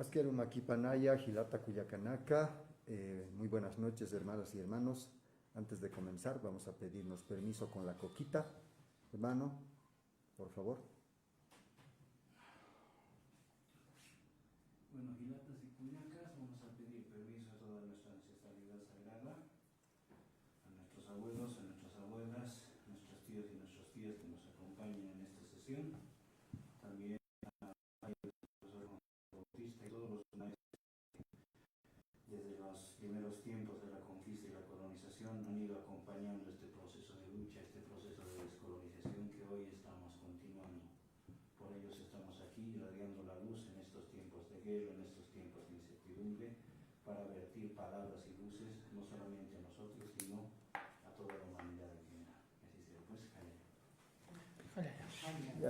Askeru Makipanaya, Gilata Cuyacanaka, muy buenas noches, hermanas y hermanos. Antes de comenzar, vamos a pedirnos permiso con la coquita. Hermano, por favor. Bueno, Gilatas y Cuyacas, vamos a pedir permiso a toda nuestra ancestralidad sagrada, a nuestros abuelos, a nuestras abuelas, a nuestros tíos y nuestras tías que nos acompañan en esta sesión. También y todos los maestros desde los primeros tiempos de la conquista y la colonización han ido acompañando este proceso de lucha, este proceso de descolonización que hoy estamos continuando. Por ellos estamos aquí irradiando la luz en estos tiempos de guerra, en estos tiempos de incertidumbre, para vertir palabras y luces no solamente a nosotros, sino a toda la humanidad en general. Así sea, pues,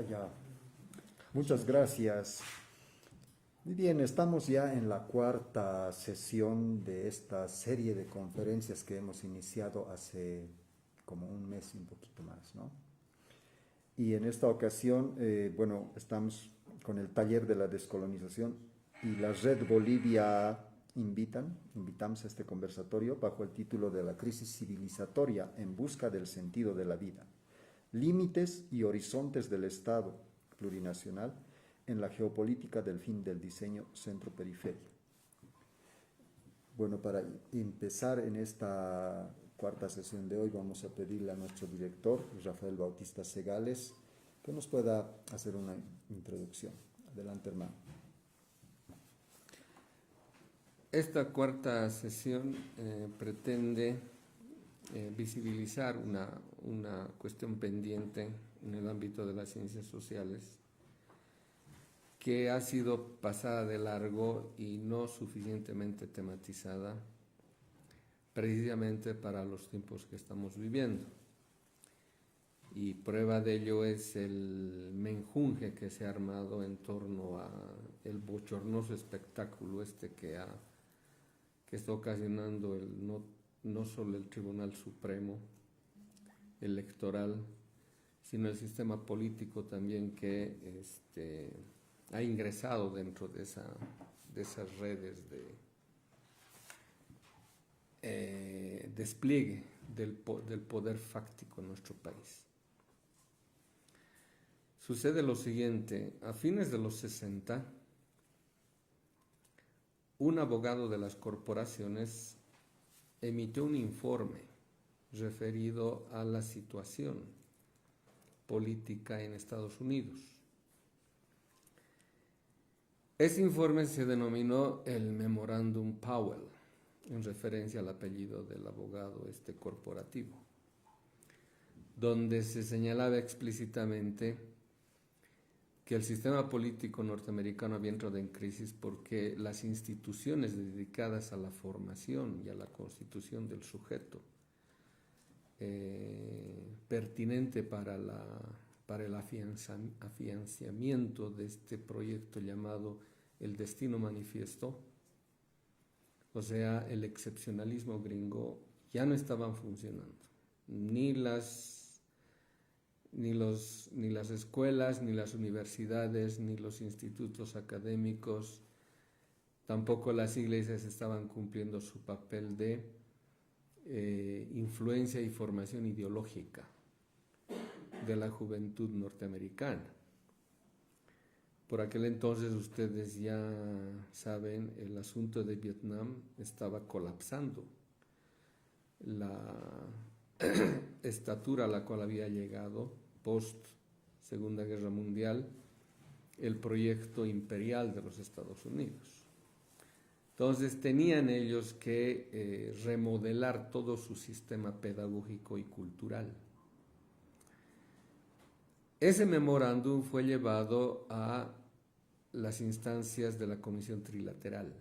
Ya. Muchas gracias. Muy bien, estamos ya en la cuarta sesión de esta serie de conferencias que hemos iniciado hace como un mes y un poquito más, ¿no? Y en esta ocasión, estamos con el taller de la descolonización y la Red Bolivia invitamos a este conversatorio bajo el título de la crisis civilizatoria en busca del sentido de la vida, límites y horizontes del Estado plurinacional en la geopolítica del fin del diseño centro-periferia. Bueno, para empezar en esta cuarta sesión de hoy vamos a pedirle a nuestro director, Rafael Bautista Segales, que nos pueda hacer una introducción. Adelante, hermano. Esta cuarta sesión pretende visibilizar una cuestión pendiente en el ámbito de las ciencias sociales que ha sido pasada de largo y no suficientemente tematizada precisamente para los tiempos que estamos viviendo. Y prueba de ello es el menjunje que se ha armado en torno a el bochornoso espectáculo que está ocasionando no solo el Tribunal Supremo Electoral, sino el sistema político también que ha ingresado dentro de esas redes de despliegue del poder fáctico en nuestro país. Sucede lo siguiente: a fines de los 60, un abogado de las corporaciones emitió un informe referido a la situación política en Estados Unidos. Ese informe se denominó el Memorándum Powell, en referencia al apellido del abogado corporativo, donde se señalaba explícitamente que el sistema político norteamericano había entrado en crisis porque las instituciones dedicadas a la formación y a la constitución del sujeto pertinente para el afianzamiento de este proyecto llamado el Destino Manifiesto, o sea, el excepcionalismo gringo, ya no estaban funcionando. Ni las escuelas, ni las universidades, ni los institutos académicos, tampoco las iglesias estaban cumpliendo su papel de influencia y formación ideológica de la juventud norteamericana. Por aquel entonces, ustedes ya saben, el asunto de Vietnam estaba colapsando. La estatura a la cual había llegado post Segunda Guerra Mundial el proyecto imperial de los Estados Unidos. Entonces tenían ellos que remodelar todo su sistema pedagógico y cultural. Ese memorándum fue llevado a las instancias de la Comisión Trilateral.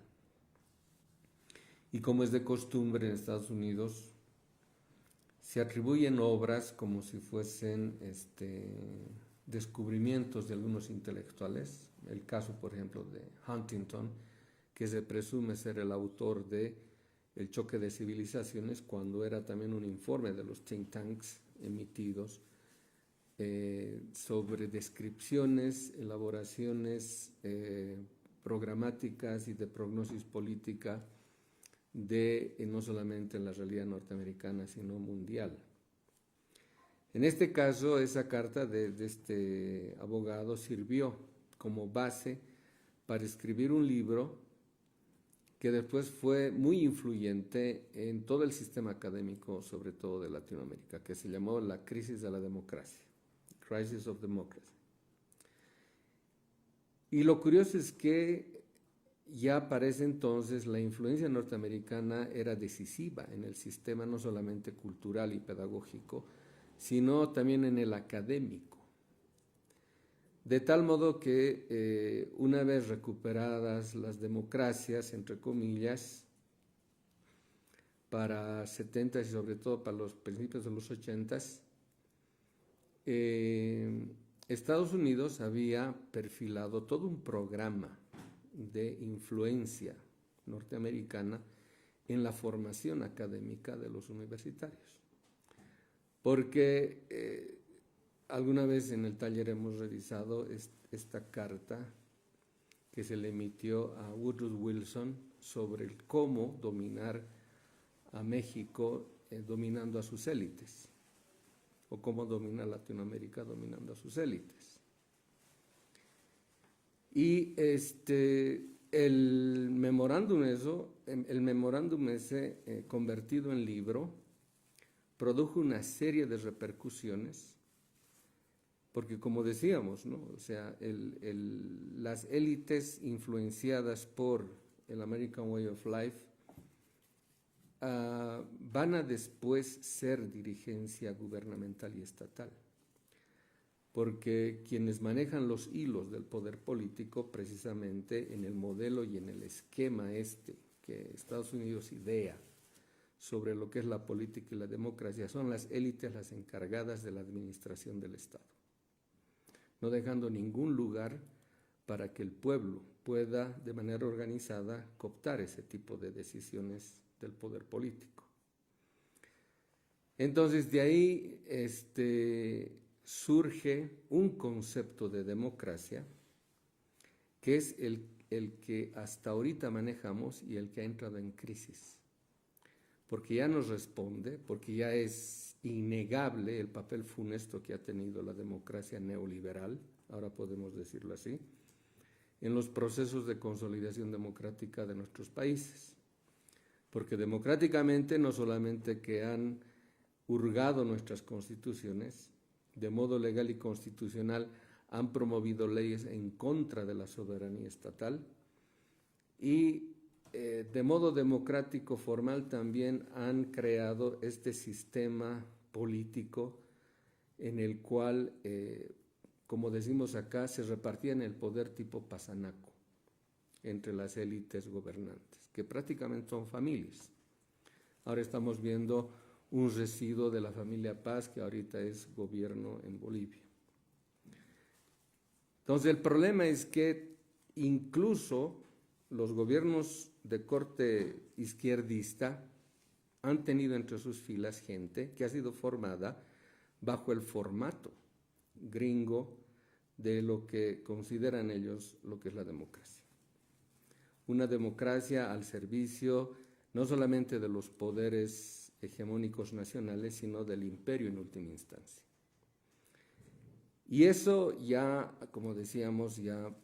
Y como es de costumbre en Estados Unidos, se atribuyen obras como si fuesen descubrimientos de algunos intelectuales. El caso, por ejemplo, de Huntington, que se presume ser el autor de El choque de civilizaciones, cuando era también un informe de los think tanks emitidos sobre descripciones, elaboraciones programáticas y de prognosis política de no solamente la realidad norteamericana, sino mundial. En este caso, esa carta de este abogado sirvió como base para escribir un libro que después fue muy influyente en todo el sistema académico, sobre todo de Latinoamérica, que se llamó La crisis de la democracia, Crisis of Democracy. Y lo curioso es que ya para ese entonces la influencia norteamericana era decisiva en el sistema, no solamente cultural y pedagógico, sino también en el académico. De tal modo que una vez recuperadas las democracias, entre comillas, para 70 y sobre todo para los principios de los 80, Estados Unidos había perfilado todo un programa de influencia norteamericana en la formación académica de los universitarios. Porque alguna vez en el taller hemos revisado esta carta que se le emitió a Woodrow Wilson sobre el cómo dominar a México dominando a sus élites, o cómo dominar Latinoamérica dominando a sus élites. Y el memorándum ese convertido en libro produjo una serie de repercusiones, porque como decíamos, ¿no? O sea, las élites influenciadas por el American Way of Life van a después ser dirigencia gubernamental y estatal, porque quienes manejan los hilos del poder político precisamente en el modelo y en el esquema que Estados Unidos idea sobre lo que es la política y la democracia son las élites las encargadas de la administración del Estado, no dejando ningún lugar para que el pueblo pueda de manera organizada cooptar ese tipo de decisiones del poder político. Entonces de ahí surge un concepto de democracia que es el que hasta ahorita manejamos y el que ha entrado en crisis, porque ya nos responde, porque ya es innegable el papel funesto que ha tenido la democracia neoliberal, ahora podemos decirlo así, en los procesos de consolidación democrática de nuestros países. Porque democráticamente no solamente que han hurgado nuestras constituciones, de modo legal y constitucional han promovido leyes en contra de la soberanía estatal y de modo democrático formal también han creado este sistema político en el cual, como decimos acá, se repartían el poder tipo pasanaco entre las élites gobernantes, que prácticamente son familias. Ahora estamos viendo un residuo de la familia Paz, que ahorita es gobierno en Bolivia. Entonces el problema es que incluso los gobiernos de corte izquierdista han tenido entre sus filas gente que ha sido formada bajo el formato gringo de lo que consideran ellos lo que es la democracia. Una democracia al servicio no solamente de los poderes hegemónicos nacionales, sino del imperio en última instancia. Y eso ya, como decíamos, ya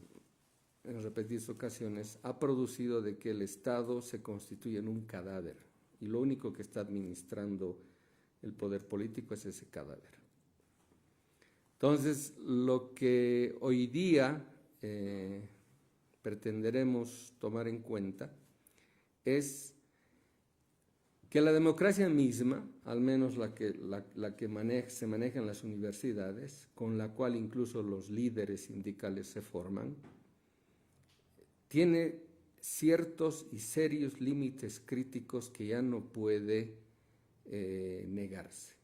en repetidas ocasiones, ha producido de que el Estado se constituya en un cadáver y lo único que está administrando el poder político es ese cadáver. Entonces, lo que hoy día pretenderemos tomar en cuenta es que la democracia misma, al menos la que se maneja en las universidades, con la cual incluso los líderes sindicales se forman, tiene ciertos y serios límites críticos que ya no puede negarse.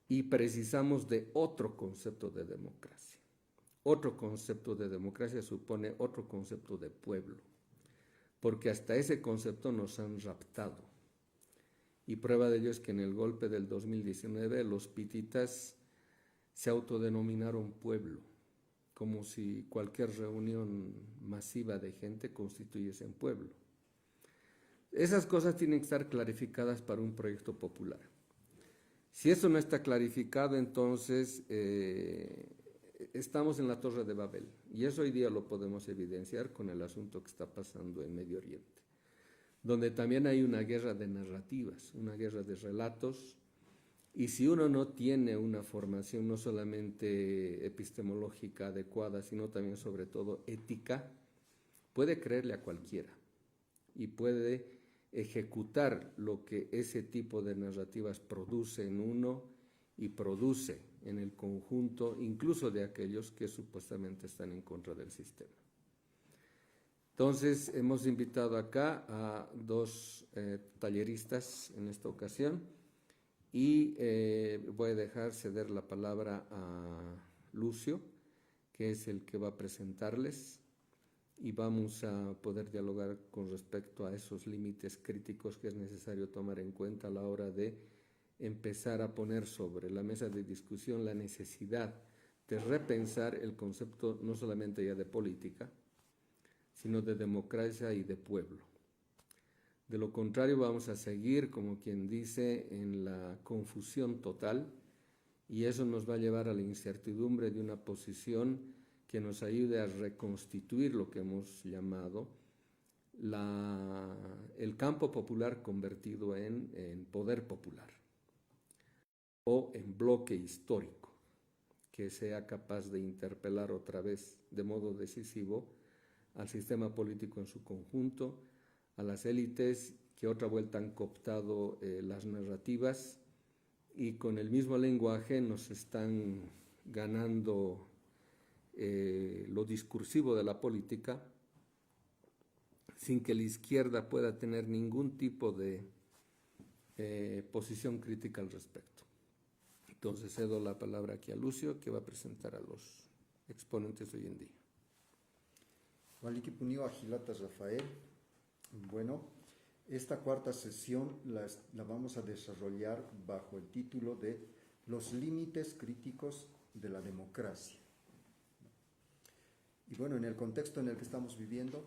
Y precisamos de otro concepto de democracia. Otro concepto de democracia supone otro concepto de pueblo, porque hasta ese concepto nos han raptado. Y prueba de ello es que en el golpe del 2019 los pititas se autodenominaron pueblo, como si cualquier reunión masiva de gente constituyese un pueblo. Esas cosas tienen que estar clarificadas para un proyecto popular. Si eso no está clarificado, entonces estamos en la Torre de Babel. Y eso hoy día lo podemos evidenciar con el asunto que está pasando en Medio Oriente, donde también hay una guerra de narrativas, una guerra de relatos. Y si uno no tiene una formación no solamente epistemológica adecuada, sino también sobre todo ética, puede creerle a cualquiera y puede ejecutar lo que ese tipo de narrativas produce en uno y produce en el conjunto, incluso de aquellos que supuestamente están en contra del sistema. Entonces, hemos invitado acá a dos talleristas en esta ocasión y voy a dejar ceder la palabra a Lucio, que es el que va a presentarles, y vamos a poder dialogar con respecto a esos límites críticos que es necesario tomar en cuenta a la hora de empezar a poner sobre la mesa de discusión la necesidad de repensar el concepto no solamente ya de política, sino de democracia y de pueblo. De lo contrario, vamos a seguir, como quien dice, en la confusión total, y eso nos va a llevar a la incertidumbre de una posición que nos ayude a reconstituir lo que hemos llamado el campo popular convertido en poder popular o en bloque histórico, que sea capaz de interpelar otra vez de modo decisivo al sistema político en su conjunto, a las élites que otra vuelta han cooptado las narrativas y con el mismo lenguaje nos están ganando lo discursivo de la política sin que la izquierda pueda tener ningún tipo de posición crítica al respecto. Entonces cedo la palabra aquí a Lucio, que va a presentar a los exponentes de hoy en día. Walikipunio Agilata Rafael. Bueno, esta cuarta sesión la vamos a desarrollar bajo el título de Los límites críticos de la democracia. Y bueno, en el contexto en el que estamos viviendo,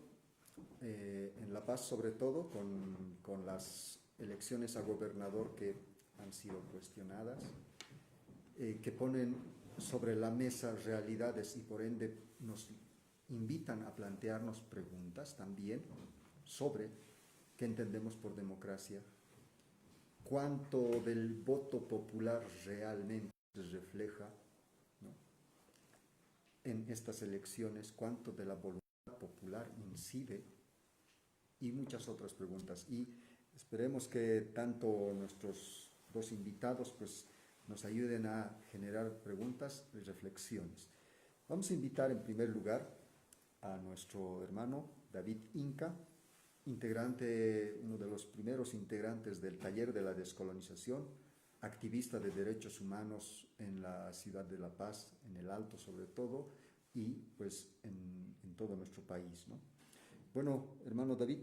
en La Paz sobre todo, con las elecciones a gobernador que han sido cuestionadas, que ponen sobre la mesa realidades y por ende nos invitan a plantearnos preguntas también sobre qué entendemos por democracia, cuánto del voto popular realmente se refleja, ¿no?, en estas elecciones, cuánto de la voluntad popular incide y muchas otras preguntas. Y esperemos que tanto nuestros dos invitados pues nos ayuden a generar preguntas y reflexiones. Vamos a invitar en primer lugar a nuestro hermano David Inca, integrante, uno de los primeros integrantes del Taller de la Descolonización, activista de derechos humanos en la ciudad de La Paz, en el Alto sobre todo, y pues en todo nuestro país, ¿no? Bueno, hermano David,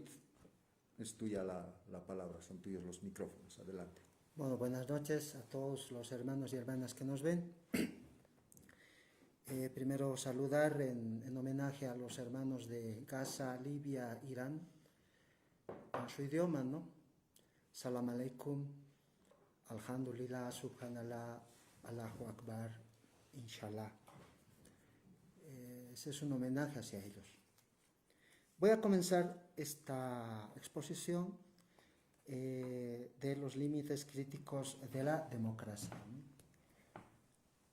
es tuya la palabra, son tuyos los micrófonos, adelante. Bueno, buenas noches a todos los hermanos y hermanas que nos ven. Primero saludar en homenaje a los hermanos de Gaza, Libia, Irán, en su idioma, ¿no? Salam aleikum, alhamdulillah, subhanallah, Allahu Akbar, inshallah. Ese es un homenaje hacia ellos. Voy a comenzar esta exposición de los límites críticos de la democracia.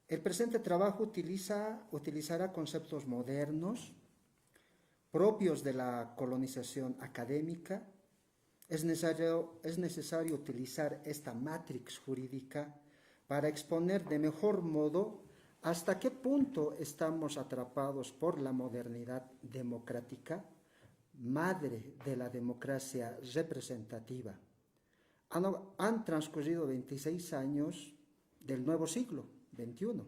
El presente trabajo utilizará conceptos modernos propios de la colonización académica. Es necesario utilizar esta matrix jurídica para exponer de mejor modo hasta qué punto estamos atrapados por la modernidad democrática, madre de la democracia representativa. Han transcurrido 26 años del nuevo siglo XXI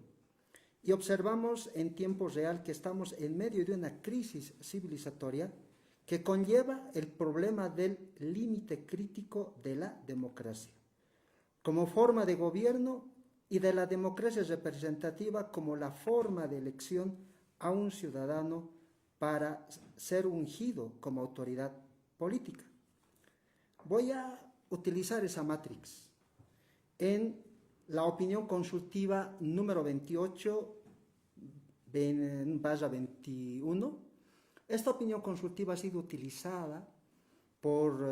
y observamos en tiempo real que estamos en medio de una crisis civilizatoria que conlleva el problema del límite crítico de la democracia como forma de gobierno y de la democracia representativa como la forma de elección a un ciudadano para ser ungido como autoridad política. Voy a utilizar esa matrix en la opinión consultiva número 28/21. Esta opinión consultiva ha sido utilizada por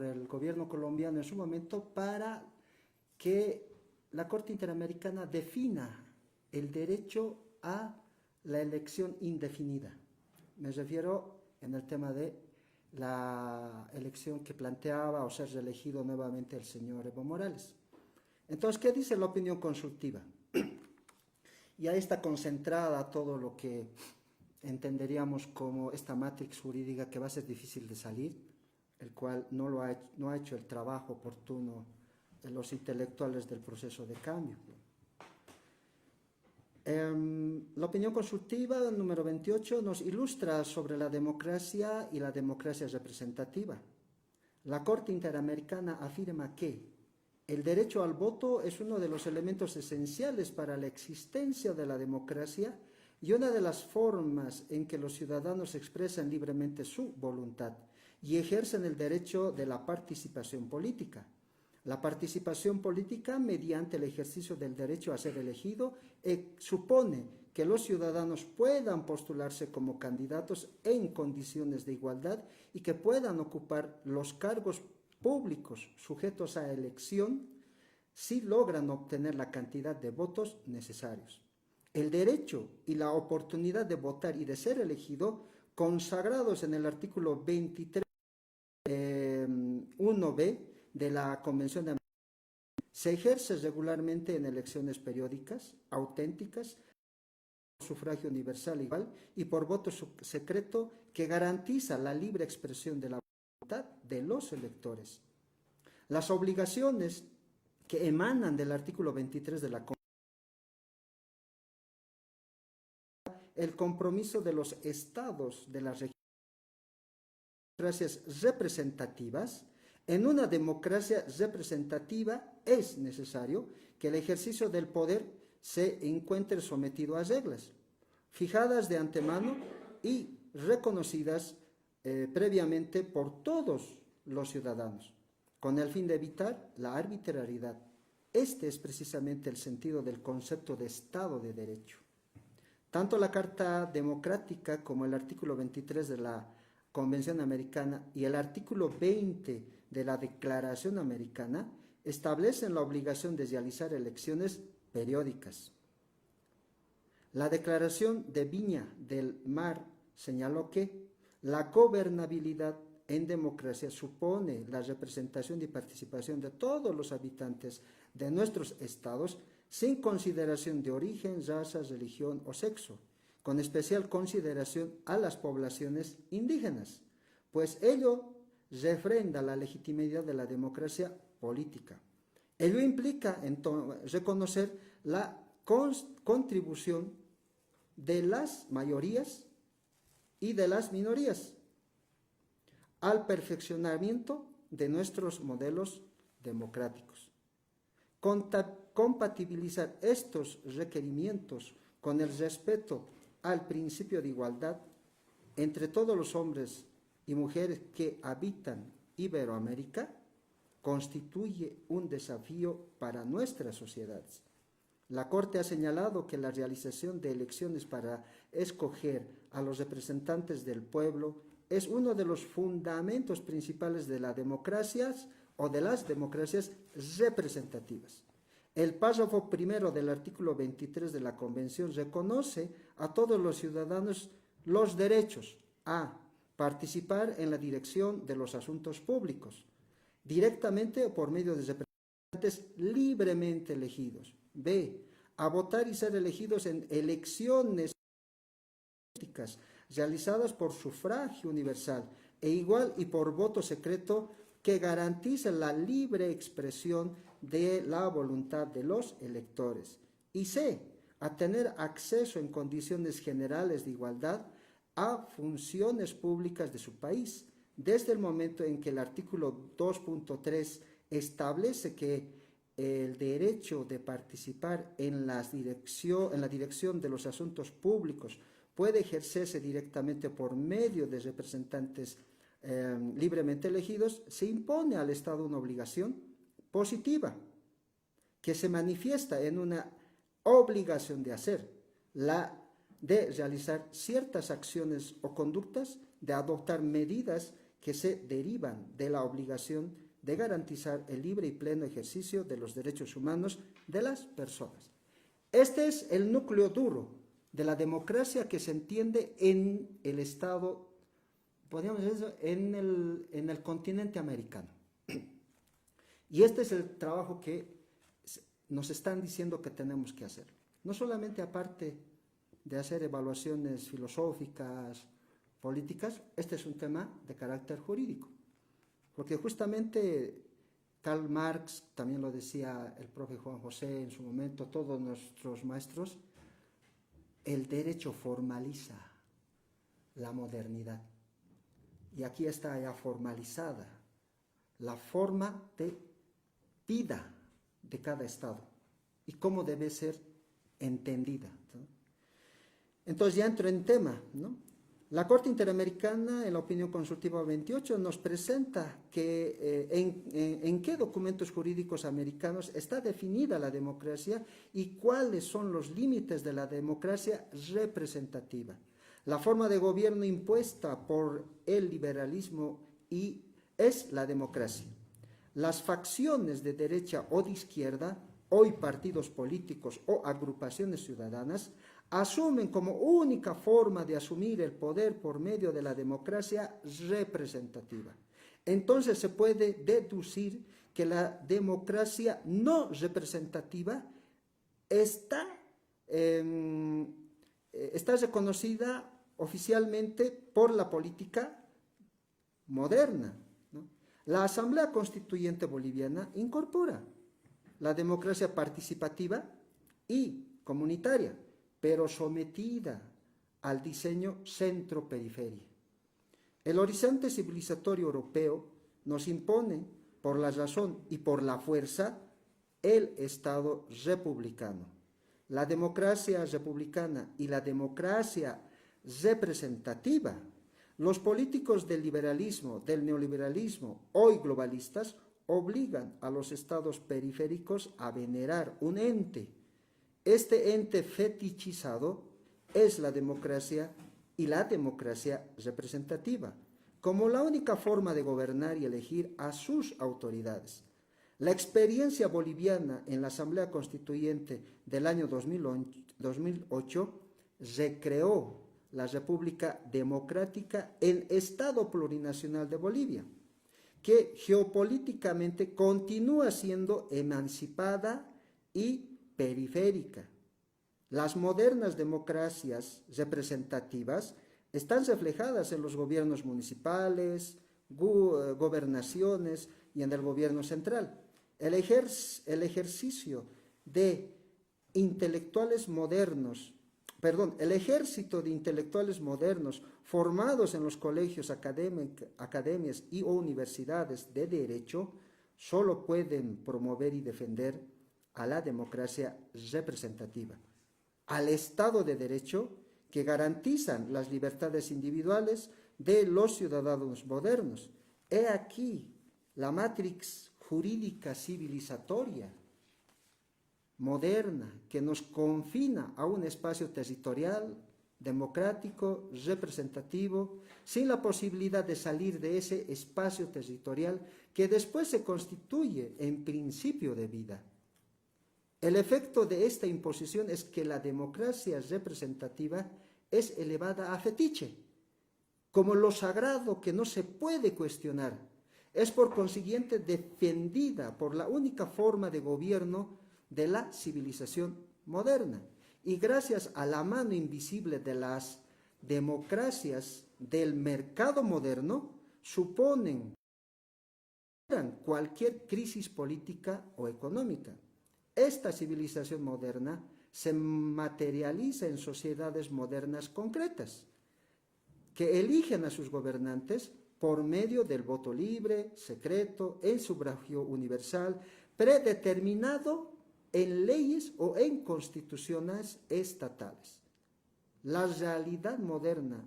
el gobierno colombiano en su momento para que la Corte Interamericana defina el derecho a la elección indefinida. Me refiero en el tema de la elección que planteaba o ser reelegido nuevamente el señor Evo Morales. Entonces, ¿qué dice la opinión consultiva? Y ahí está concentrada todo lo que entenderíamos como esta matrix jurídica que va a ser difícil de salir, el cual no ha hecho el trabajo oportuno de los intelectuales del proceso de cambio. La opinión consultiva número 28 nos ilustra sobre la democracia y la democracia representativa. La Corte Interamericana afirma que el derecho al voto es uno de los elementos esenciales para la existencia de la democracia y una de las formas en que los ciudadanos expresan libremente su voluntad y ejercen el derecho de la participación política. La participación política mediante el ejercicio del derecho a ser elegido supone que los ciudadanos puedan postularse como candidatos en condiciones de igualdad y que puedan ocupar los cargos públicos sujetos a elección si logran obtener la cantidad de votos necesarios. El derecho y la oportunidad de votar y de ser elegido, consagrados en el artículo 23, 1b de la Convención de América, se ejerce regularmente en elecciones periódicas, auténticas, por sufragio universal igual y por voto secreto que garantiza la libre expresión de la voluntad de los electores. Las obligaciones que emanan del artículo 23 de la Convención, el compromiso de los estados de las democracias representativas. En una democracia representativa es necesario que el ejercicio del poder se encuentre sometido a reglas, fijadas de antemano y reconocidas previamente por todos los ciudadanos, con el fin de evitar la arbitrariedad. Este es precisamente el sentido del concepto de Estado de Derecho. Tanto la Carta Democrática como el artículo 23 de la Convención Americana y el artículo 20 de la Declaración Americana establecen la obligación de realizar elecciones periódicas. La Declaración de Viña del Mar señaló que la gobernabilidad en democracia supone la representación y participación de todos los habitantes de nuestros estados sin consideración de origen, raza, religión o sexo, con especial consideración a las poblaciones indígenas, pues ello refrenda la legitimidad de la democracia política. Ello implica reconocer la contribución de las mayorías y de las minorías al perfeccionamiento de nuestros modelos democráticos. Compatibilizar estos requerimientos con el respeto al principio de igualdad entre todos los hombres y mujeres que habitan Iberoamérica constituye un desafío para nuestras sociedades. La Corte ha señalado que la realización de elecciones para escoger a los representantes del pueblo es uno de los fundamentos principales de las democracias o de las democracias representativas. El párrafo primero del artículo 23 de la Convención reconoce a todos los ciudadanos los derechos a participar en la dirección de los asuntos públicos, directamente o por medio de representantes libremente elegidos. B. A votar y ser elegidos en elecciones políticas realizadas por sufragio universal e igual y por voto secreto que garantice la libre expresión de la voluntad de los electores. Y C. A tener acceso en condiciones generales de igualdad a funciones públicas de su país, desde el momento en que el artículo 2.3 establece que el derecho de participar en la dirección de los asuntos públicos puede ejercerse directamente por medio de representantes libremente elegidos, se impone al Estado una obligación positiva que se manifiesta en una obligación de hacer, de realizar ciertas acciones o conductas, de adoptar medidas que se derivan de la obligación de garantizar el libre y pleno ejercicio de los derechos humanos de las personas. Este es el núcleo duro de la democracia que se entiende en el Estado, podríamos decir, en el continente americano. Y este es el trabajo que nos están diciendo que tenemos que hacer. No solamente aparte de hacer evaluaciones filosóficas, políticas, este es un tema de carácter jurídico. Porque justamente Karl Marx, también lo decía el profe Juan José en su momento, todos nuestros maestros, el derecho formaliza la modernidad. Y aquí está ya formalizada la forma de vida de cada Estado y cómo debe ser entendida, ¿no? Entonces ya entro en tema, ¿no? La Corte Interamericana, en la opinión consultiva 28, nos presenta que en qué documentos jurídicos americanos está definida la democracia y cuáles son los límites de la democracia representativa. La forma de gobierno impuesta por el liberalismo es la democracia. Las facciones de derecha o de izquierda, hoy partidos políticos o agrupaciones ciudadanas, asumen como única forma de asumir el poder por medio de la democracia representativa. Entonces se puede deducir que la democracia no representativa está reconocida oficialmente por la política moderna, ¿no? La Asamblea Constituyente Boliviana incorpora la democracia participativa y comunitaria, pero sometida al diseño centro-periferia. El horizonte civilizatorio europeo nos impone, por la razón y por la fuerza, el Estado republicano. La democracia republicana y la democracia representativa. Los políticos del liberalismo, del neoliberalismo, hoy globalistas, obligan a los estados periféricos a venerar un ente. Este ente fetichizado es la democracia y la democracia representativa, como la única forma de gobernar y elegir a sus autoridades. La experiencia boliviana en la Asamblea Constituyente del año 2008 recreó la República Democrática en Estado Plurinacional de Bolivia, que geopolíticamente continúa siendo emancipada y periférica. Las modernas democracias representativas están reflejadas en los gobiernos municipales, gobernaciones y en el gobierno central. El ejército de intelectuales modernos formados en los colegios, academias y universidades de derecho solo pueden promover y defender a la democracia representativa, al Estado de Derecho que garantizan las libertades individuales de los ciudadanos modernos. He aquí la matrix jurídica civilizatoria moderna que nos confina a un espacio territorial, democrático, representativo, sin la posibilidad de salir de ese espacio territorial que después se constituye en principio de vida. El efecto de esta imposición es que la democracia representativa es elevada a fetiche, como lo sagrado que no se puede cuestionar. Es por consiguiente defendida por la única forma de gobierno de la civilización moderna. Y gracias a la mano invisible de las democracias del mercado moderno, suponen cualquier crisis política o económica. Esta civilización moderna se materializa en sociedades modernas concretas, que eligen a sus gobernantes por medio del voto libre, secreto, el sufragio universal, predeterminado en leyes o en constituciones estatales. La realidad moderna,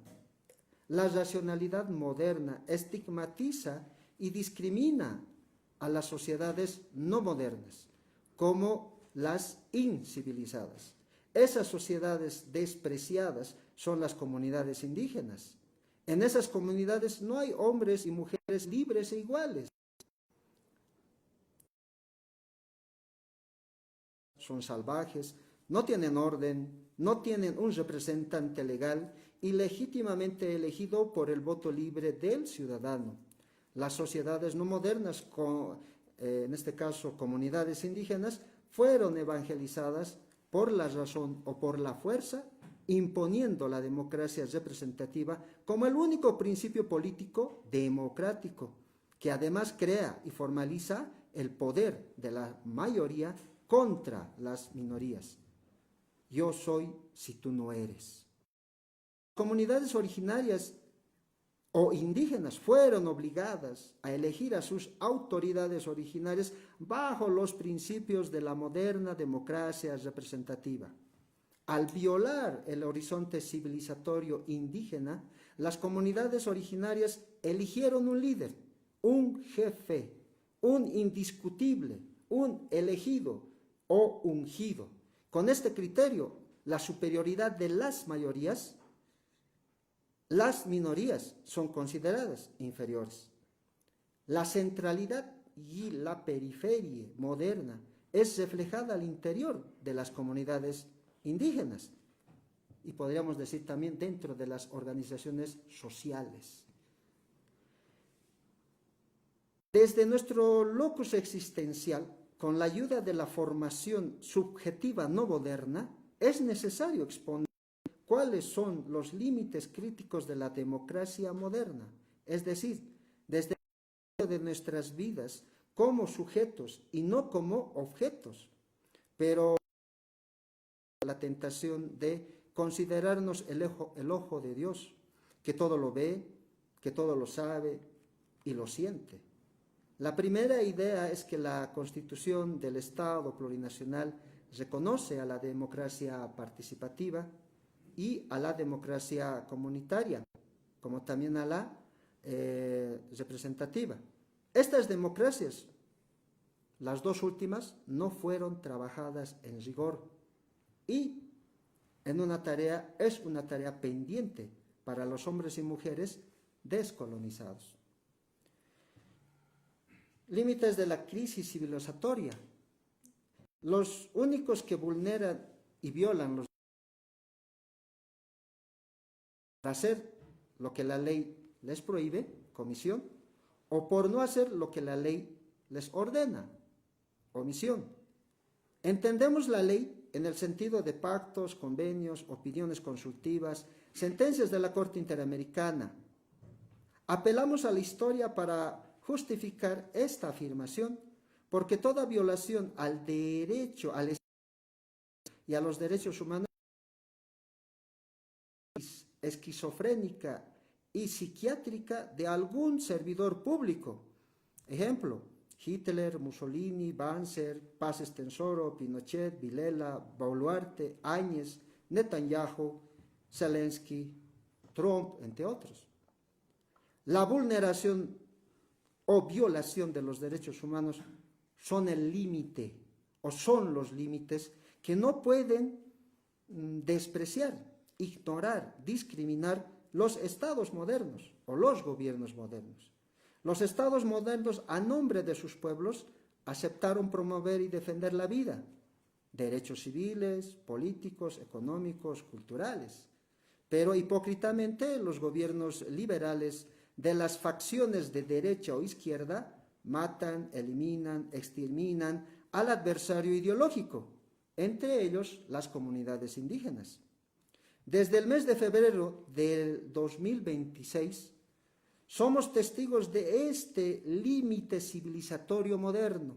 la racionalidad moderna estigmatiza y discrimina a las sociedades no modernas como las incivilizadas. Esas sociedades despreciadas son las comunidades indígenas. En esas comunidades no hay hombres y mujeres libres e iguales. Son salvajes, no tienen orden, no tienen un representante legal y legítimamente elegido por el voto libre del ciudadano. Las sociedades no modernas, en este caso comunidades indígenas, fueron evangelizadas por la razón o por la fuerza, imponiendo la democracia representativa como el único principio político democrático, que además crea y formaliza el poder de la mayoría contra las minorías. Yo soy si tú no eres. Comunidades originarias o indígenas fueron obligadas a elegir a sus autoridades originarias bajo los principios de la moderna democracia representativa. Al violar el horizonte civilizatorio indígena, las comunidades originarias eligieron un líder, un jefe, un indiscutible, un elegido o ungido. Con este criterio, la superioridad de las mayorías, las minorías son consideradas inferiores. La centralidad y la periferia moderna es reflejada al interior de las comunidades indígenas y podríamos decir también dentro de las organizaciones sociales. Desde nuestro locus existencial, con la ayuda de la formación subjetiva no moderna, es necesario exponer cuáles son los límites críticos de la democracia moderna, es decir, desde el de nuestras vidas como sujetos y no como objetos, pero la tentación de considerarnos el ojo de Dios, que todo lo ve, que todo lo sabe y lo siente. La primera idea es que la Constitución del Estado plurinacional reconoce a la democracia participativa y a la democracia comunitaria, como también a la representativa. Estas democracias, las dos últimas, no fueron trabajadas en rigor y es una tarea pendiente para los hombres y mujeres descolonizados. Límites de la crisis civilizatoria. Los únicos que vulneran y violan los por hacer lo que la ley les prohíbe, comisión, o por no hacer lo que la ley les ordena, omisión. Entendemos la ley en el sentido de pactos, convenios, opiniones consultivas, sentencias de la Corte Interamericana. Apelamos a la historia para justificar esta afirmación, porque toda violación al derecho y a los derechos humanos es esquizofrénica y psiquiátrica de algún servidor público. Ejemplo, Hitler, Mussolini, Banzer, Paz Estensoro, Pinochet, Vilela, Boluarte, Áñez, Netanyahu, Zelensky, Trump, entre otros. La vulneración o violación de los derechos humanos son el límite o son los límites que no pueden despreciar, ignorar, discriminar los estados modernos o los gobiernos modernos. Los estados modernos, a nombre de sus pueblos, aceptaron promover y defender la vida, derechos civiles, políticos, económicos, culturales. Pero hipócritamente los gobiernos liberales de las facciones de derecha o izquierda matan, eliminan, exterminan al adversario ideológico, entre ellos las comunidades indígenas. Desde el mes de febrero del 2026, somos testigos de este límite civilizatorio moderno,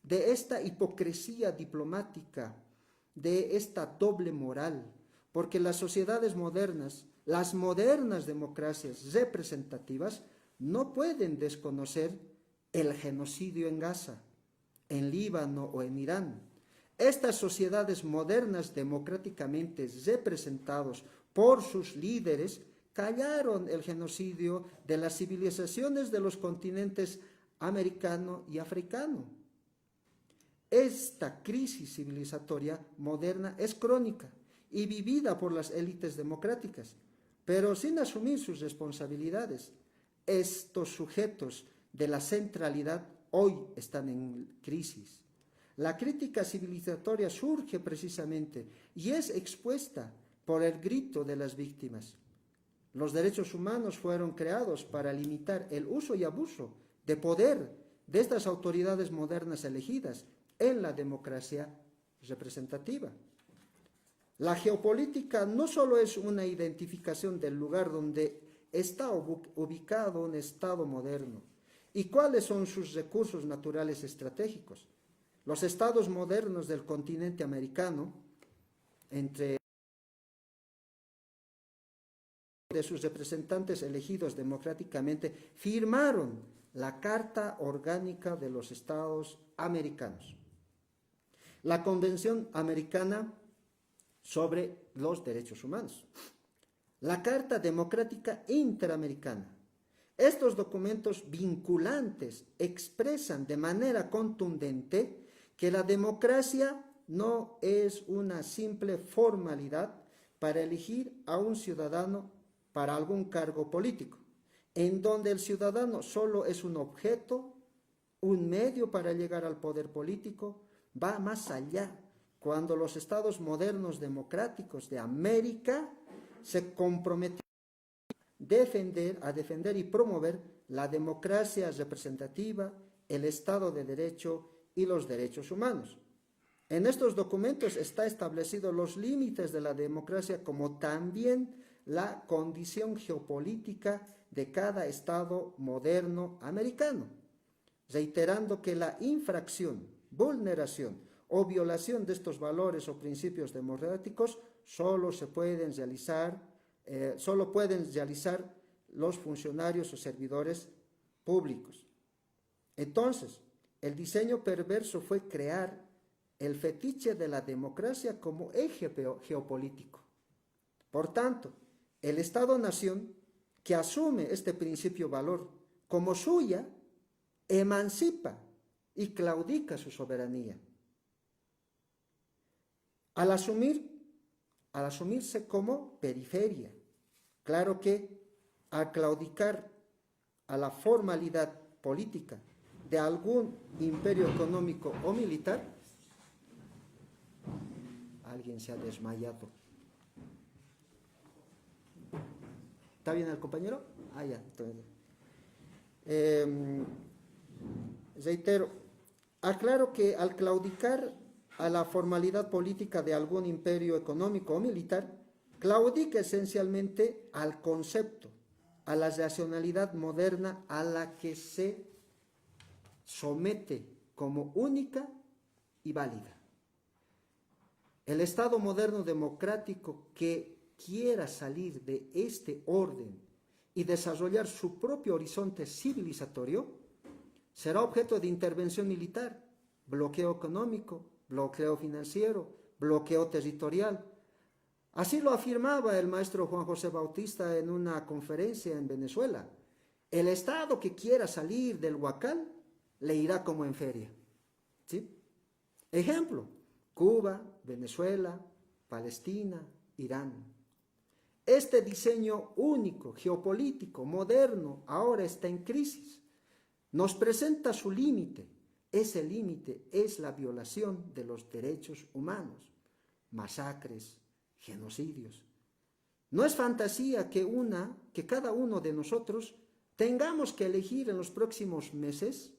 de esta hipocresía diplomática, de esta doble moral, porque las sociedades modernas, las modernas democracias representativas, no pueden desconocer el genocidio en Gaza, en Líbano o en Irán. Estas sociedades modernas democráticamente representados por sus líderes callaron el genocidio de las civilizaciones de los continentes americano y africano. Esta crisis civilizatoria moderna es crónica y vivida por las élites democráticas, pero sin asumir sus responsabilidades. Estos sujetos de la centralidad hoy están en crisis. La crítica civilizatoria surge precisamente y es expuesta por el grito de las víctimas. Los derechos humanos fueron creados para limitar el uso y abuso de poder de estas autoridades modernas elegidas en la democracia representativa. La geopolítica no solo es una identificación del lugar donde está ubicado un Estado moderno y cuáles son sus recursos naturales estratégicos. Los estados modernos del continente americano, entre de sus representantes elegidos democráticamente, firmaron la Carta Orgánica de los Estados Americanos, la Convención Americana sobre los Derechos Humanos, la Carta Democrática Interamericana. Estos documentos vinculantes expresan de manera contundente que la democracia no es una simple formalidad para elegir a un ciudadano para algún cargo político, en donde el ciudadano solo es un objeto, un medio para llegar al poder político. Va más allá. Cuando los estados modernos democráticos de América se comprometieron a defender y promover la democracia representativa, el Estado de Derecho y los derechos humanos. En estos documentos está establecido los límites de la democracia como también la condición geopolítica de cada Estado moderno americano, reiterando que la infracción, vulneración o violación de estos valores o principios democráticos solo pueden realizar los funcionarios o servidores públicos. Entonces, el diseño perverso fue crear el fetiche de la democracia como eje geopolítico. Por tanto, el Estado-nación que asume este principio valor como suya, emancipa y claudica su soberanía. Al asumirse como periferia, claro que al claudicar a la formalidad política de algún imperio económico o militar, alguien se ha desmayado. ¿Está bien el compañero? Ah, ya. Reitero, aclaro que al claudicar a la formalidad política de algún imperio económico o militar, claudica esencialmente al concepto, a la racionalidad moderna a la que se somete como única y válida. El Estado moderno democrático que quiera salir de este orden y desarrollar su propio horizonte civilizatorio será objeto de intervención militar, bloqueo económico, bloqueo financiero, bloqueo territorial. Así lo afirmaba el maestro Juan José Bautista en una conferencia en Venezuela. El Estado que quiera salir del huacal le irá como en feria. ¿Sí? Ejemplo, Cuba, Venezuela, Palestina, Irán. Este diseño único, geopolítico, moderno, ahora está en crisis. Nos presenta su límite. Ese límite es la violación de los derechos humanos, masacres, genocidios. No es fantasía que cada uno de nosotros tengamos que elegir en los próximos meses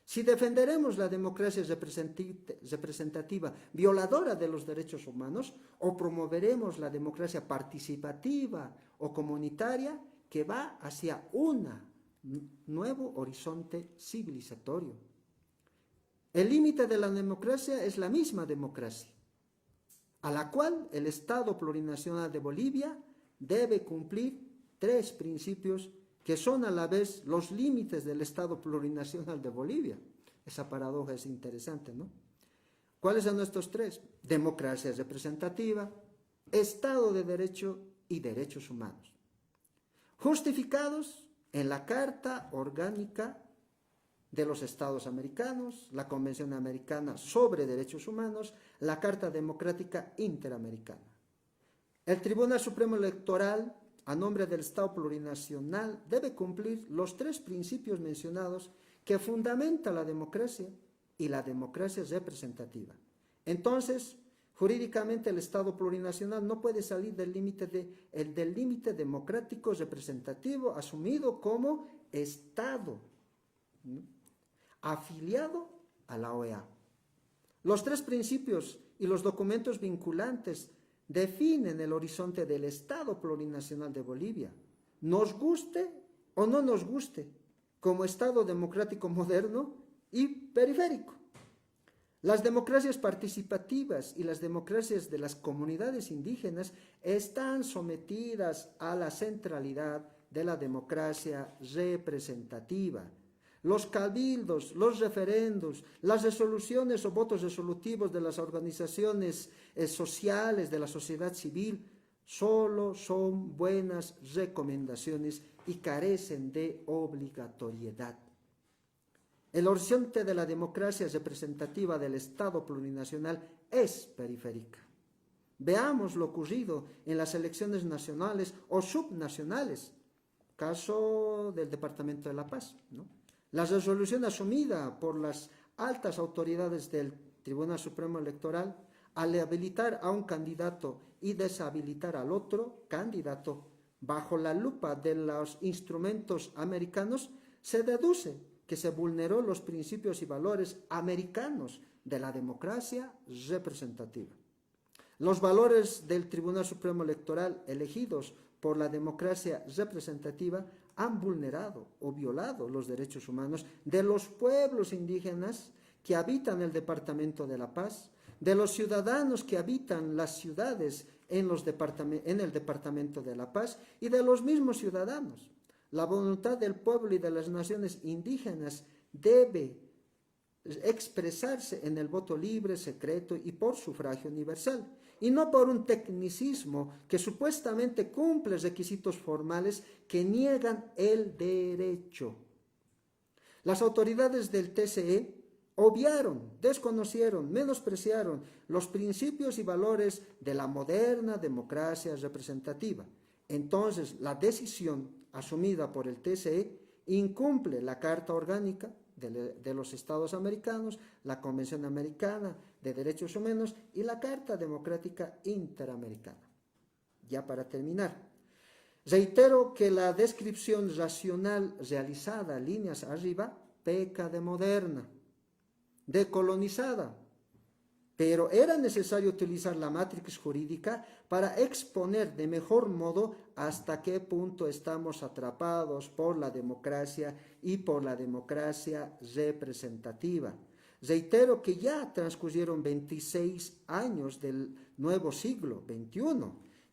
si defenderemos la democracia representativa violadora de los derechos humanos o promoveremos la democracia participativa o comunitaria que va hacia un nuevo horizonte civilizatorio. El límite de la democracia es la misma democracia, a la cual el Estado plurinacional de Bolivia debe cumplir 3 principios que son a la vez los límites del Estado plurinacional de Bolivia. Esa paradoja es interesante, ¿no? ¿Cuáles son estos tres? Democracia representativa, Estado de Derecho y derechos humanos. Justificados en la Carta Orgánica de los Estados Americanos, la Convención Americana sobre Derechos Humanos, la Carta Democrática Interamericana. El Tribunal Supremo Electoral, a nombre del Estado plurinacional, debe cumplir los tres principios mencionados que fundamentan la democracia y la democracia representativa. Entonces, jurídicamente el Estado plurinacional no puede salir del límite democrático representativo asumido como Estado, ¿no?, afiliado a la OEA. Los tres principios y los documentos vinculantes definen el horizonte del Estado plurinacional de Bolivia, nos guste o no nos guste, como Estado democrático moderno y periférico. Las democracias participativas y las democracias de las comunidades indígenas están sometidas a la centralidad de la democracia representativa. Los cabildos, los referendos, las resoluciones o votos resolutivos de las organizaciones sociales de la sociedad civil solo son buenas recomendaciones y carecen de obligatoriedad. El horizonte de la democracia representativa del Estado plurinacional es periférica. Veamos lo ocurrido en las elecciones nacionales o subnacionales, caso del Departamento de La Paz, ¿no? La resolución asumida por las altas autoridades del Tribunal Supremo Electoral al habilitar a un candidato y deshabilitar al otro candidato bajo la lupa de los instrumentos americanos, se deduce que se vulneró los principios y valores americanos de la democracia representativa. Los valores del Tribunal Supremo Electoral elegidos por la democracia representativa han vulnerado o violado los derechos humanos de los pueblos indígenas que habitan el Departamento de La Paz, de los ciudadanos que habitan las ciudades en el Departamento de La Paz y de los mismos ciudadanos. La voluntad del pueblo y de las naciones indígenas debe expresarse en el voto libre, secreto y por sufragio universal, y no por un tecnicismo que supuestamente cumple requisitos formales que niegan el derecho. Las autoridades del TCE obviaron, desconocieron, menospreciaron los principios y valores de la moderna democracia representativa. Entonces, la decisión asumida por el TCE incumple la Carta Orgánica de los Estados Americanos, la Convención Americana de Derechos Humanos y la Carta Democrática Interamericana. Ya para terminar, reitero que la descripción racional realizada líneas arriba peca de moderna, de colonizada, pero era necesario utilizar la matriz jurídica para exponer de mejor modo hasta qué punto estamos atrapados por la democracia y por la democracia representativa. Reitero que ya transcurrieron 26 años del nuevo siglo XXI,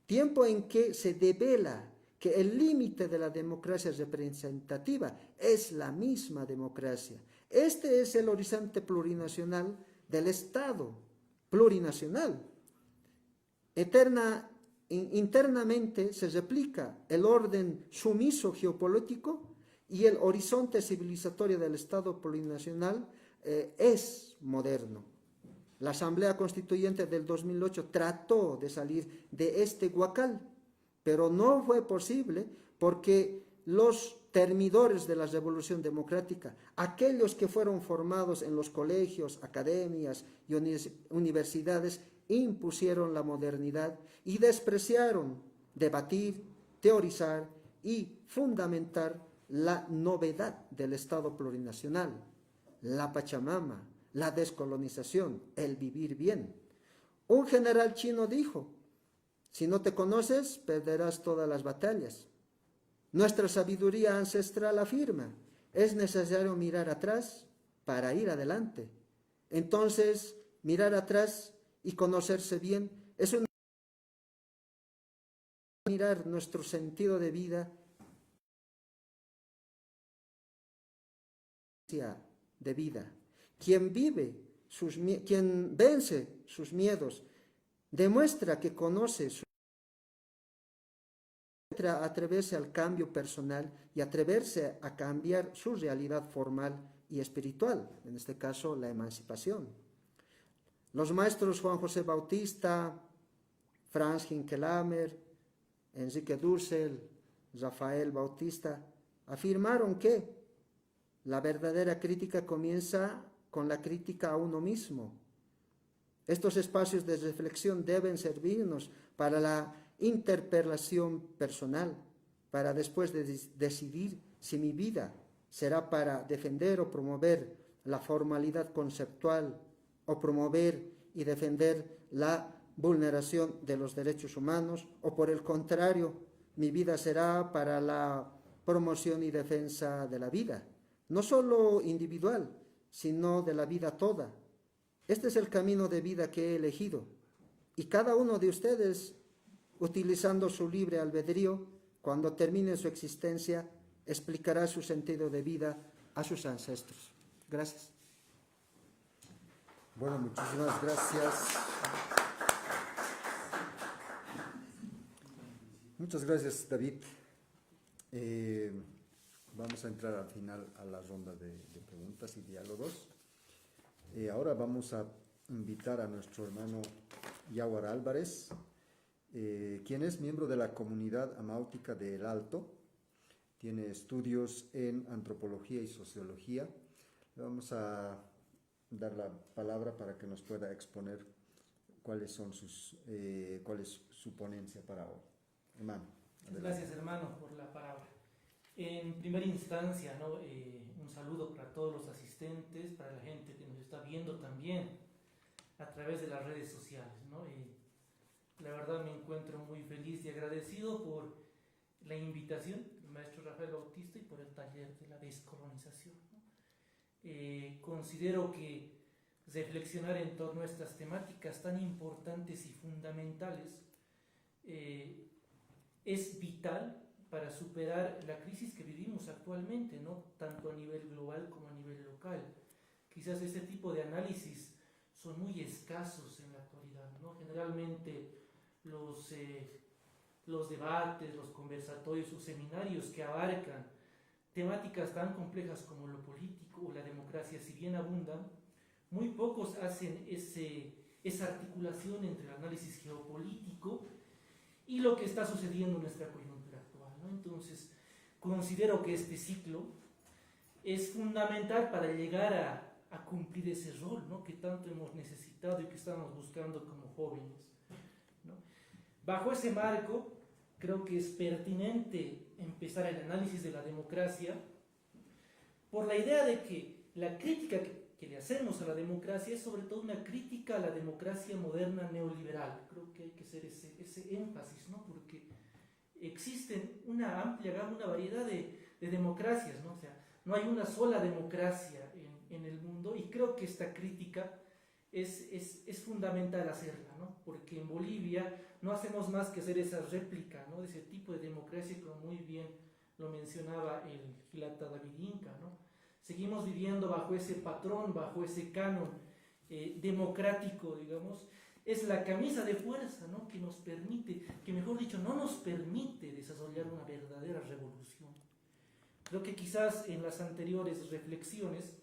tiempo en que se devela que el límite de la democracia representativa es la misma democracia. Este es el horizonte plurinacional del Estado plurinacional. Internamente se replica el orden sumiso geopolítico y el horizonte civilizatorio del Estado plurinacional es moderno. La Asamblea Constituyente del 2008 trató de salir de este huacal, pero no fue posible porque los termidores de la Revolución Democrática, aquellos que fueron formados en los colegios, academias y universidades, impusieron la modernidad y despreciaron debatir, teorizar y fundamentar la novedad del Estado plurinacional, la Pachamama, la descolonización, el vivir bien. Un general chino dijo: si no te conoces, perderás todas las batallas. Nuestra sabiduría ancestral afirma: es necesario mirar atrás para ir adelante. Entonces, mirar atrás y conocerse bien es mirar nuestro sentido de vida Quien quien vence sus miedos, demuestra que conoce atreverse al cambio personal y atreverse a cambiar su realidad formal y espiritual, en este caso la emancipación. Los maestros Juan José Bautista, Franz Hinkelamer, Enrique Dussel, Rafael Bautista, afirmaron que la verdadera crítica comienza con la crítica a uno mismo. Estos espacios de reflexión deben servirnos para la interpelación personal, para después decidir si mi vida será para defender o promover la formalidad conceptual o promover y defender la vulneración de los derechos humanos, o por el contrario, mi vida será para la promoción y defensa de la vida, no solo individual, sino de la vida toda. Este es el camino de vida que he elegido, y cada uno de ustedes, utilizando su libre albedrío, cuando termine su existencia, explicará su sentido de vida a sus ancestros. Gracias. Bueno, muchísimas gracias. Muchas gracias, David. Vamos a entrar al final a la ronda de preguntas y diálogos. Ahora vamos a invitar a nuestro hermano Yawar Álvarez, quien es miembro de la comunidad amáutica de El Alto. Tiene estudios en antropología y sociología. Le vamos a dar la palabra para que nos pueda exponer cuál es su ponencia para hoy. Hermano. Adelante. Gracias, hermano, por la palabra. En primera instancia, ¿no? Un saludo para todos los asistentes, para la gente que nos está viendo también a través de las redes sociales, ¿no? La verdad me encuentro muy feliz y agradecido por la invitación del maestro Rafael Bautista y por el taller de la descolonización, ¿no? Considero que reflexionar en torno a estas temáticas tan importantes y fundamentales es vital para superar la crisis que vivimos actualmente, ¿no? Tanto a nivel global como a nivel local. Quizás este tipo de análisis son muy escasos en la actualidad, ¿no? Generalmente los debates, los conversatorios o seminarios que abarcan temáticas tan complejas como lo político o la democracia, si bien abundan, muy pocos hacen esa articulación entre el análisis geopolítico y lo que está sucediendo en nuestra coyuntura actual, ¿no? Entonces, considero que este ciclo es fundamental para llegar a cumplir ese rol, ¿no? Que tanto hemos necesitado y que estamos buscando como jóvenes, ¿no? Bajo ese marco, creo que es pertinente empezar el análisis de la democracia por la idea de que la crítica que le hacemos a la democracia es sobre todo una crítica a la democracia moderna neoliberal. Creo que hay que hacer ese énfasis, ¿no? Porque existen una amplia gama, una variedad de democracias, ¿no? O sea, no hay una sola democracia en el mundo, y creo que esta crítica es fundamental hacerla, ¿no? Porque en Bolivia no hacemos más que hacer esa réplica, ¿no? De ese tipo de democracia, como muy bien lo mencionaba el Gilata David Inca, ¿no? Seguimos viviendo bajo ese patrón, bajo ese canon democrático, digamos. Es la camisa de fuerza, ¿no? Que nos permite, que mejor dicho, no nos permite desarrollar una verdadera revolución. Creo que quizás en las anteriores reflexiones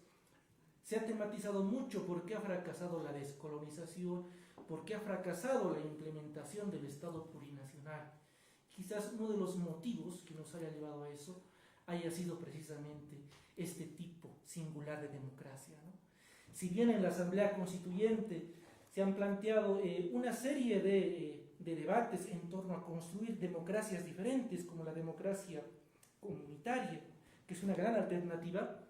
se ha tematizado mucho por qué ha fracasado la descolonización, por qué ha fracasado la implementación del Estado plurinacional. Quizás uno de los motivos que nos haya llevado a eso haya sido precisamente este tipo singular de democracia, ¿no? Si bien en la Asamblea Constituyente se han planteado una serie de debates en torno a construir democracias diferentes, como la democracia comunitaria, que es una gran alternativa,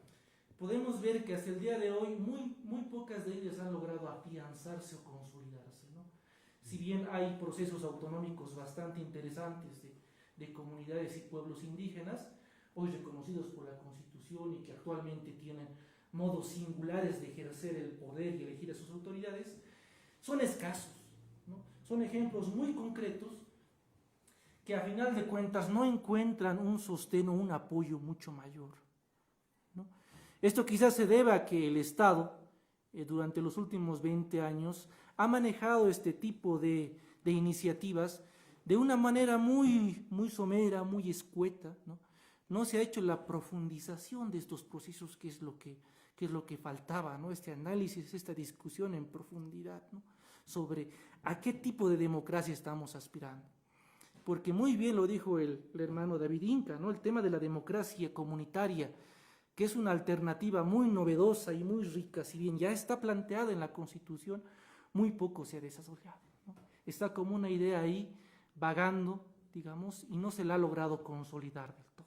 podemos ver que hasta el día de hoy muy pocas de ellas han logrado afianzarse o consolidarse, ¿no? Si bien hay procesos autonómicos bastante interesantes de comunidades y pueblos indígenas, hoy reconocidos por la Constitución y que actualmente tienen modos singulares de ejercer el poder y elegir a sus autoridades, son escasos, ¿no? Son ejemplos muy concretos que a final de cuentas no encuentran un sostén o un apoyo mucho mayor, ¿no? Esto quizás se deba a que el Estado durante los últimos 20 años ha manejado este tipo de iniciativas de una manera muy, muy somera, muy escueta, ¿no? No se ha hecho la profundización de estos procesos, que es lo que faltaba, ¿no? Este análisis, esta discusión en profundidad, ¿no? Sobre a qué tipo de democracia estamos aspirando. Porque muy bien lo dijo el hermano David Inca, ¿no? El tema de la democracia comunitaria, que es una alternativa muy novedosa y muy rica, si bien ya está planteada en la Constitución, muy poco se ha desarrollado, ¿no? Está como una idea ahí vagando, digamos, y no se la ha logrado consolidar del todo.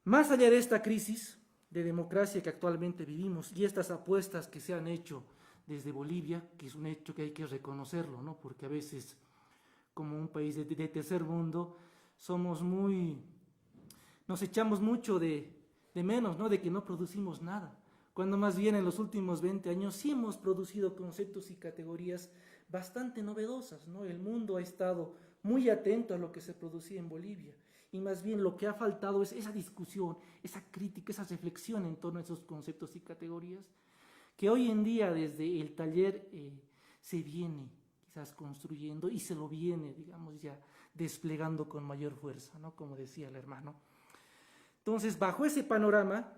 Más allá de esta crisis de democracia que actualmente vivimos y estas apuestas que se han hecho desde Bolivia, que es un hecho que hay que reconocerlo, ¿no? Porque a veces, como un país de tercer mundo, nos echamos mucho de menos, ¿no? De que no producimos nada, cuando más bien en los últimos 20 años sí hemos producido conceptos y categorías bastante novedosas, ¿no? El mundo ha estado muy atento a lo que se producía en Bolivia, y más bien lo que ha faltado es esa discusión, esa crítica, esa reflexión en torno a esos conceptos y categorías, que hoy en día desde el taller se viene quizás construyendo y se lo viene, digamos, ya desplegando con mayor fuerza, ¿no? Como decía el hermano. Entonces, bajo ese panorama,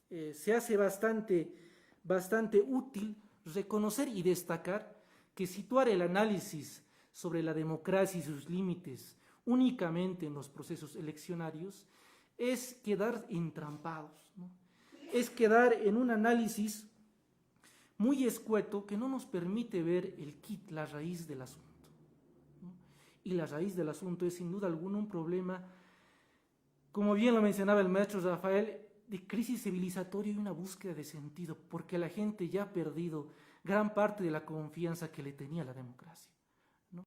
se hace bastante útil reconocer y destacar que situar el análisis sobre la democracia y sus límites únicamente en los procesos eleccionarios es quedar entrampados, ¿no? Es quedar en un análisis muy escueto que no nos permite ver el kit, la raíz del asunto, ¿no? Y la raíz del asunto es sin duda alguna un problema, como bien lo mencionaba el maestro Rafael, de crisis civilizatoria y una búsqueda de sentido, porque la gente ya ha perdido gran parte de la confianza que le tenía a la democracia, ¿no?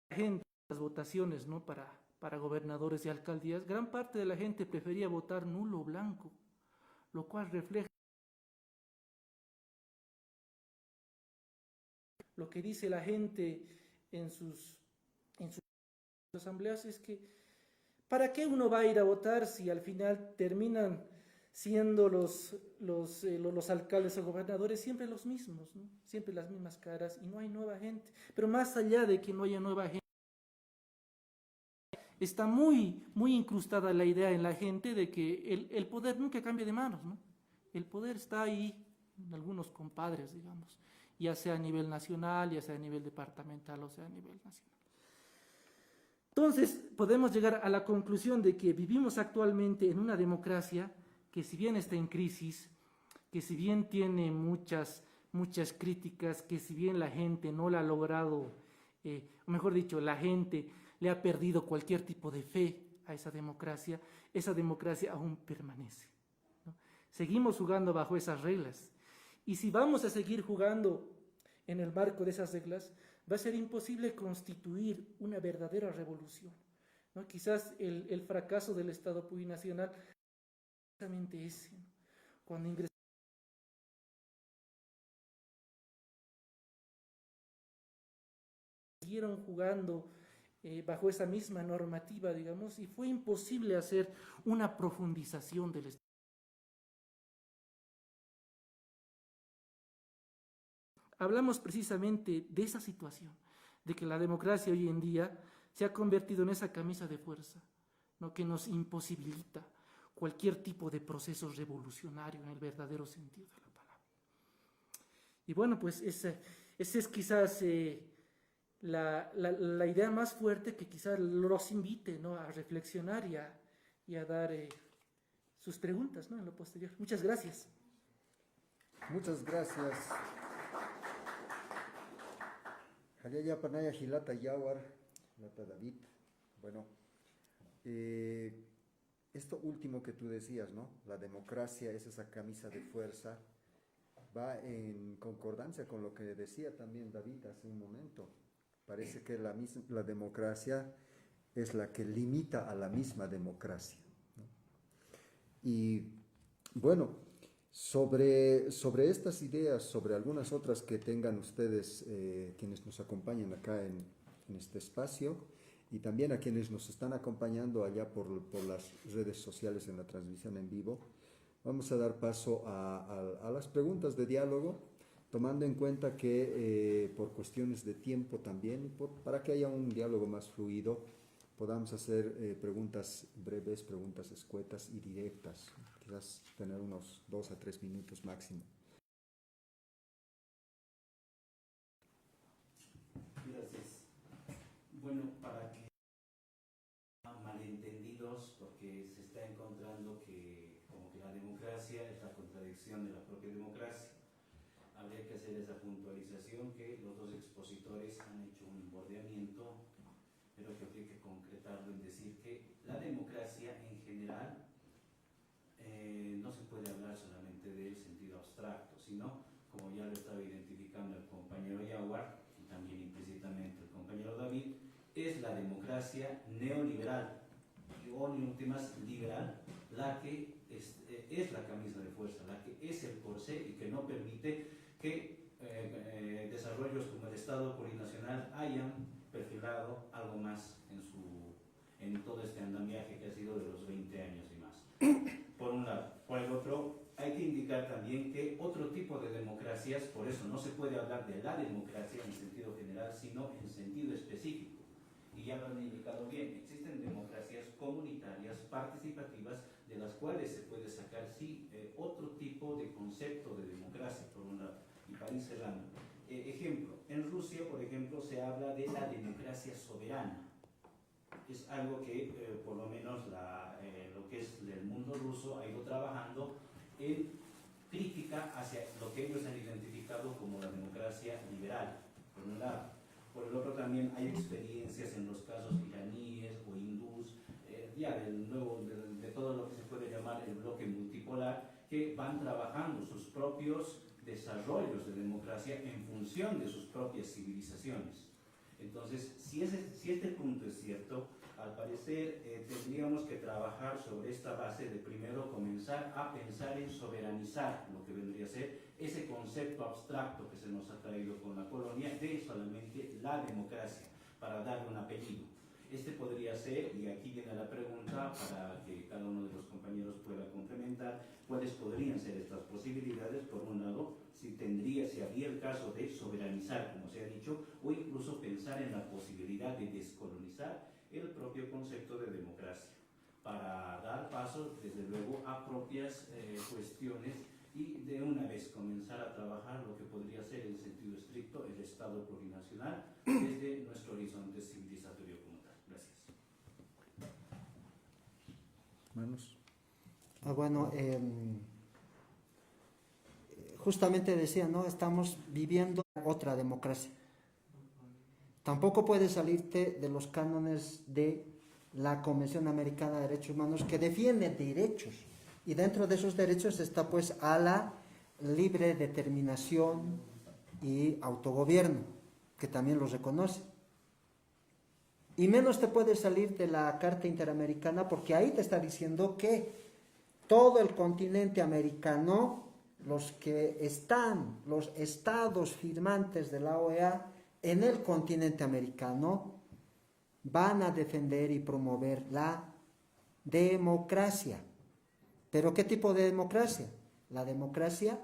La gente, las votaciones, ¿no? Para gobernadores y alcaldías, gran parte de la gente prefería votar nulo o blanco, lo cual refleja lo que dice la gente en sus asambleas, es que ¿para qué uno va a ir a votar si al final terminan siendo los alcaldes o gobernadores siempre los mismos, ¿no? Siempre las mismas caras y no hay nueva gente? Pero más allá de que no haya nueva gente, está muy, muy incrustada la idea en la gente de que el poder nunca cambia de manos, ¿no? El poder está ahí en algunos compadres, digamos, ya sea a nivel nacional, ya sea a nivel departamental o sea a nivel nacional. Entonces, podemos llegar a la conclusión de que vivimos actualmente en una democracia que, si bien está en crisis, que si bien tiene muchas críticas, que si bien la gente no la ha logrado, o mejor dicho, la gente le ha perdido cualquier tipo de fe a esa democracia aún permanece, ¿no? Seguimos jugando bajo esas reglas. Y si vamos a seguir jugando en el marco de esas reglas, va a ser imposible constituir una verdadera revolución, ¿no? Quizás el fracaso del Estado plurinacional es precisamente ese, ¿no? Cuando siguieron jugando bajo esa misma normativa, digamos, y fue imposible hacer una profundización del Estado. Hablamos precisamente de esa situación, de que la democracia hoy en día se ha convertido en esa camisa de fuerza, ¿no? Que nos imposibilita cualquier tipo de proceso revolucionario en el verdadero sentido de la palabra. Y bueno, pues ese es quizás la idea más fuerte que quizás los invite, ¿no? A reflexionar y a dar sus preguntas, ¿no? En lo posterior. Muchas gracias. Muchas gracias. Hayaya Panaya Gilata Yawar, Lata David. Bueno, esto último que tú decías, ¿no? La democracia es esa camisa de fuerza, va en concordancia con lo que decía también David hace un momento. Parece que la democracia es la que limita a la misma democracia, ¿no? Y bueno, sobre estas ideas, sobre algunas otras que tengan ustedes, quienes nos acompañan acá en este espacio, y también a quienes nos están acompañando allá por las redes sociales en la transmisión en vivo. Vamos a dar paso a las preguntas de diálogo, tomando en cuenta que por cuestiones de tiempo también, y para que haya un diálogo más fluido, podamos hacer preguntas breves, preguntas escuetas y directas, quizás tener unos 2 a 3 minutos máximo. Gracias. Bueno, para que malentendidos, porque se está encontrando que como que la democracia es la contradicción de la propia democracia. Habría que hacer esa puntualización que los dos expositores han hecho un bordeamiento, pero que habría que concretarlo en decir que la democracia en general no se puede hablar solamente del sentido abstracto, sino, como ya lo estaba identificando el compañero Yaguar, y también implícitamente el compañero David, es la democracia neoliberal, o en últimas liberal, la que es la camisa de fuerza, la que es el corsé y que no permite que desarrollos como el Estado plurinacional hayan perfilado algo más en todo este andamiaje que ha sido de los 20 años y más. Por un lado. Por el otro, hay que indicar también que otro tipo de democracias, por eso no se puede hablar de la democracia en sentido general, sino en sentido específico. Y ya lo han indicado bien, existen democracias comunitarias, participativas, de las cuales se puede sacar, sí, otro tipo de concepto de democracia, por un lado. Y para ir cerrando. Ejemplo, en Rusia, por ejemplo, se habla de la democracia soberana. Es algo que, por lo menos, lo que es el mundo ruso ha ido trabajando en crítica hacia lo que ellos han identificado como la democracia liberal, por un lado. Por el otro también hay experiencias en los casos iraníes o hindús, de todo lo que se puede llamar el bloque multipolar, que van trabajando sus propios desarrollos de democracia en función de sus propias civilizaciones. Entonces, si este punto es cierto, al parecer tendríamos que trabajar sobre esta base de primero comenzar a pensar en soberanizar lo que vendría a ser ese concepto abstracto que se nos ha traído con la colonia de solamente la democracia, para darle un apellido. Este podría ser, y aquí viene la pregunta para que cada uno de los compañeros pueda complementar, cuáles podrían ser estas posibilidades. Por un lado, si habría el caso de soberanizar, como se ha dicho, o incluso pensar en la posibilidad de descolonizar el propio concepto de democracia, para dar paso, desde luego, a propias cuestiones y de una vez comenzar a trabajar lo que podría ser en sentido estricto el Estado plurinacional desde nuestro horizonte civilizatorio como tal. Gracias. Manos. Bueno, justamente decía, ¿no? Estamos viviendo otra democracia. Tampoco puedes salirte de los cánones de la Convención Americana de Derechos Humanos, que defiende derechos, y dentro de esos derechos está pues a la libre determinación y autogobierno, que también los reconoce. Y menos te puedes salir de la Carta Interamericana, porque ahí te está diciendo que todo el continente americano, los estados firmantes de la OEA en el continente americano, van a defender y promover la democracia. ¿Pero qué tipo de democracia? La democracia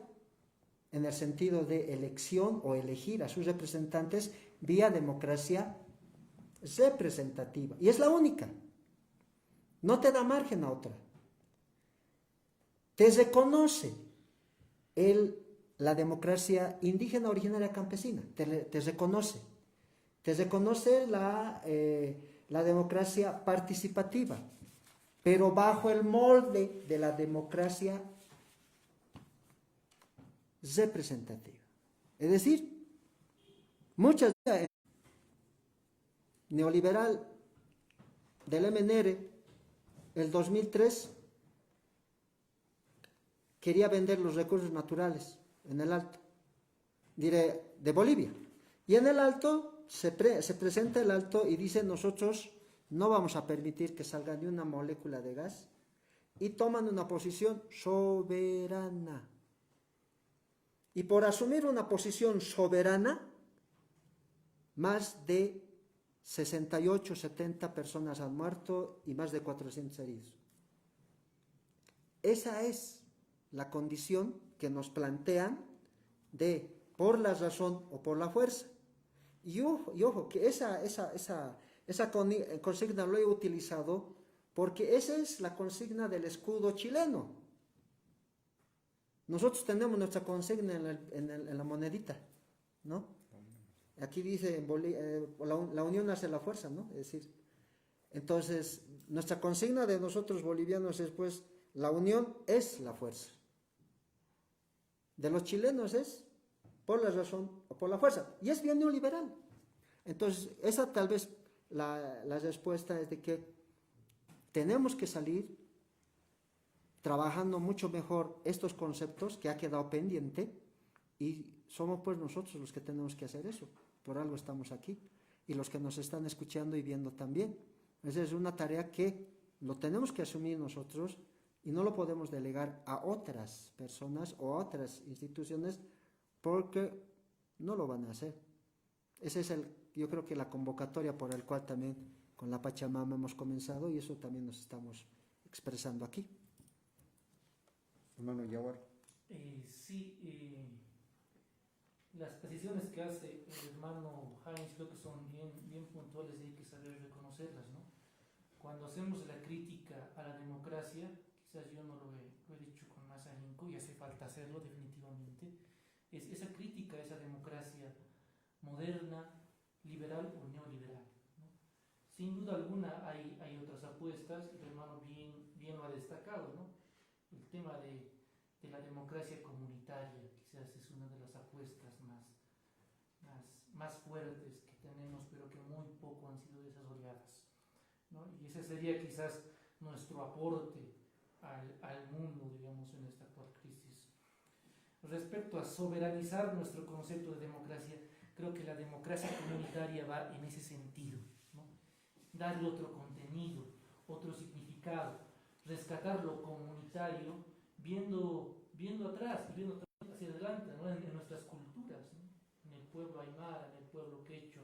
en el sentido de elección o elegir a sus representantes vía democracia representativa. Y es la única. No te da margen a otra. Te reconoce la democracia indígena, originaria, campesina. Te reconoce. Te reconoce la democracia participativa, pero bajo el molde de la democracia representativa. Es decir, muchas veces neoliberal del MNR, el 2003, quería vender los recursos naturales en el Alto, de Bolivia. Y en el Alto se presenta el Alto y dice: nosotros no vamos a permitir que salga ni una molécula de gas, y toman una posición soberana. Y por asumir una posición soberana, más de 68, 70 personas han muerto y más de 400 heridos. Esa es la condición que nos plantean de por la razón o por la fuerza. Y ojo que esa consigna lo he utilizado porque esa es la consigna del escudo chileno. Nosotros tenemos nuestra consigna en la monedita, ¿no? Aquí dice, la unión hace la fuerza, ¿no? Es decir, entonces, nuestra consigna de nosotros bolivianos es, pues, la unión es la fuerza. De los chilenos es por la razón o por la fuerza. Y es bien neoliberal. Entonces, esa tal vez la respuesta es de que tenemos que salir trabajando mucho mejor estos conceptos que ha quedado pendiente y somos pues nosotros los que tenemos que hacer eso. Por algo estamos aquí. Y los que nos están escuchando y viendo también. Esa es una tarea que lo tenemos que asumir nosotros y no lo podemos delegar a otras personas o a otras instituciones porque no lo van a hacer. Ese es yo creo que la convocatoria por el cual también con la Pachamama hemos comenzado y eso también nos estamos expresando aquí. Hermano Yaguar. Las precisiones que hace el hermano Heinz creo que son bien puntuales y hay que saber reconocerlas, ¿no? Cuando hacemos la crítica a la democracia, quizás yo no lo he dicho con más ahínco y hace falta hacerlo definitivamente, es esa crítica a esa democracia moderna, liberal o neoliberal, ¿no? Sin duda alguna hay otras apuestas, el hermano bien lo ha destacado, ¿no? El tema de la democracia comunitaria quizás es una de las apuestas más fuertes que tenemos, pero que muy poco han sido desarrolladas, ¿no? Y ese sería quizás nuestro aporte al mundo, digamos, en esta actual crisis. Respecto a soberanizar nuestro concepto de democracia, creo que la democracia comunitaria va en ese sentido, ¿no? Darle otro contenido, otro significado, rescatar lo comunitario, viendo atrás y viendo hacia adelante, ¿no? En nuestras culturas, ¿no? En el pueblo aymara, en el pueblo quechua,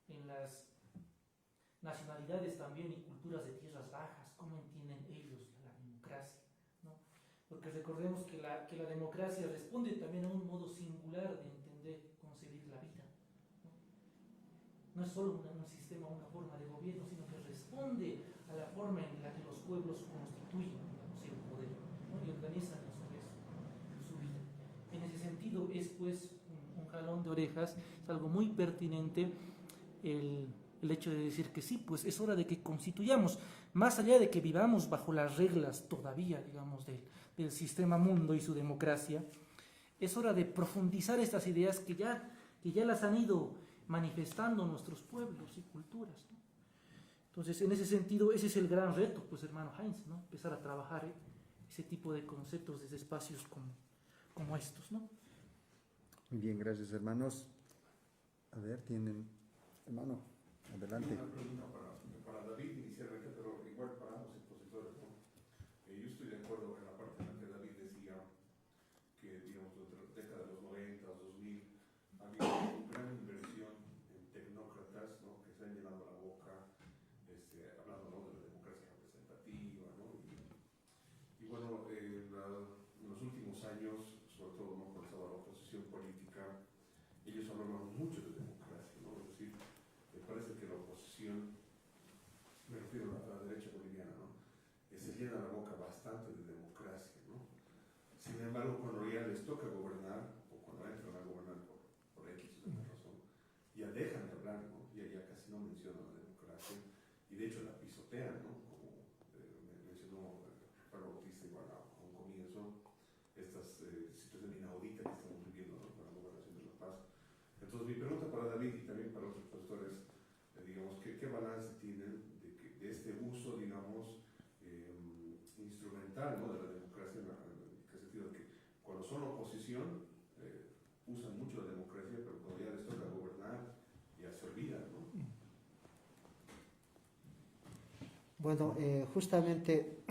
en las nacionalidades también y culturas de tierras bajas, cómo entienden ellos la democracia, ¿no? Porque recordemos que la democracia responde también a un modo singular de entender, concebir la vida, ¿no? No es solo un sistema, una forma de gobierno, sino que responde a la forma en la que los pueblos constituyen, digamos, el poder, ¿no? Y organizan su vida. En ese sentido es pues un jalón de orejas, es algo muy pertinente el hecho de decir que sí, pues es hora de que constituyamos, más allá de que vivamos bajo las reglas todavía, digamos, del sistema mundo y su democracia, es hora de profundizar estas ideas que ya las han ido manifestando nuestros pueblos y culturas, ¿no? Entonces, en ese sentido, ese es el gran reto, pues, hermano Heinz, ¿no? Empezar a trabajar ese tipo de conceptos desde espacios como estos, ¿no? Muy bien, gracias, hermanos. A ver, hermano, adelante. Una pregunta para David inicialmente, pero igual para ambos expositores, ¿no? Yo estoy de acuerdo en la parte en la que David decía que, digamos, durante la década de los 90, 2000, había una gran inversión en tecnócratas, ¿no? Que se han llenado la boca, hablando, ¿no? De la democracia representativa, ¿no? Y bueno, en los últimos años, sobre todo, ¿no? Cuando estaba la oposición política, ellos hablaban mucho de democracia, ¿no? Es decir, me parece que la oposición, me refiero a la derecha boliviana, ¿no? Se llena la boca bastante de democracia, ¿no? Sin embargo, cuando ya les toca gobernar, o cuando entran a gobernar por X o Y razón, ya dejan de hablar, ¿no? Ya casi no mencionan la democracia, y de hecho la pisotean, ¿no? Como mencionó Pablo Bautista igual a un comienzo, estas situaciones inauditas que estamos viviendo, ¿no? Para la gobernación de La Paz. Entonces, mi pregunta para David y también para otros profesores, digamos, ¿qué balance tienen de este uso, digamos, instrumental, ¿no? De la democracia, en el sentido de que cuando son oposición usan mucho la democracia, pero cuando ya les toca gobernar ya se olvidan, ¿no? Bueno, justamente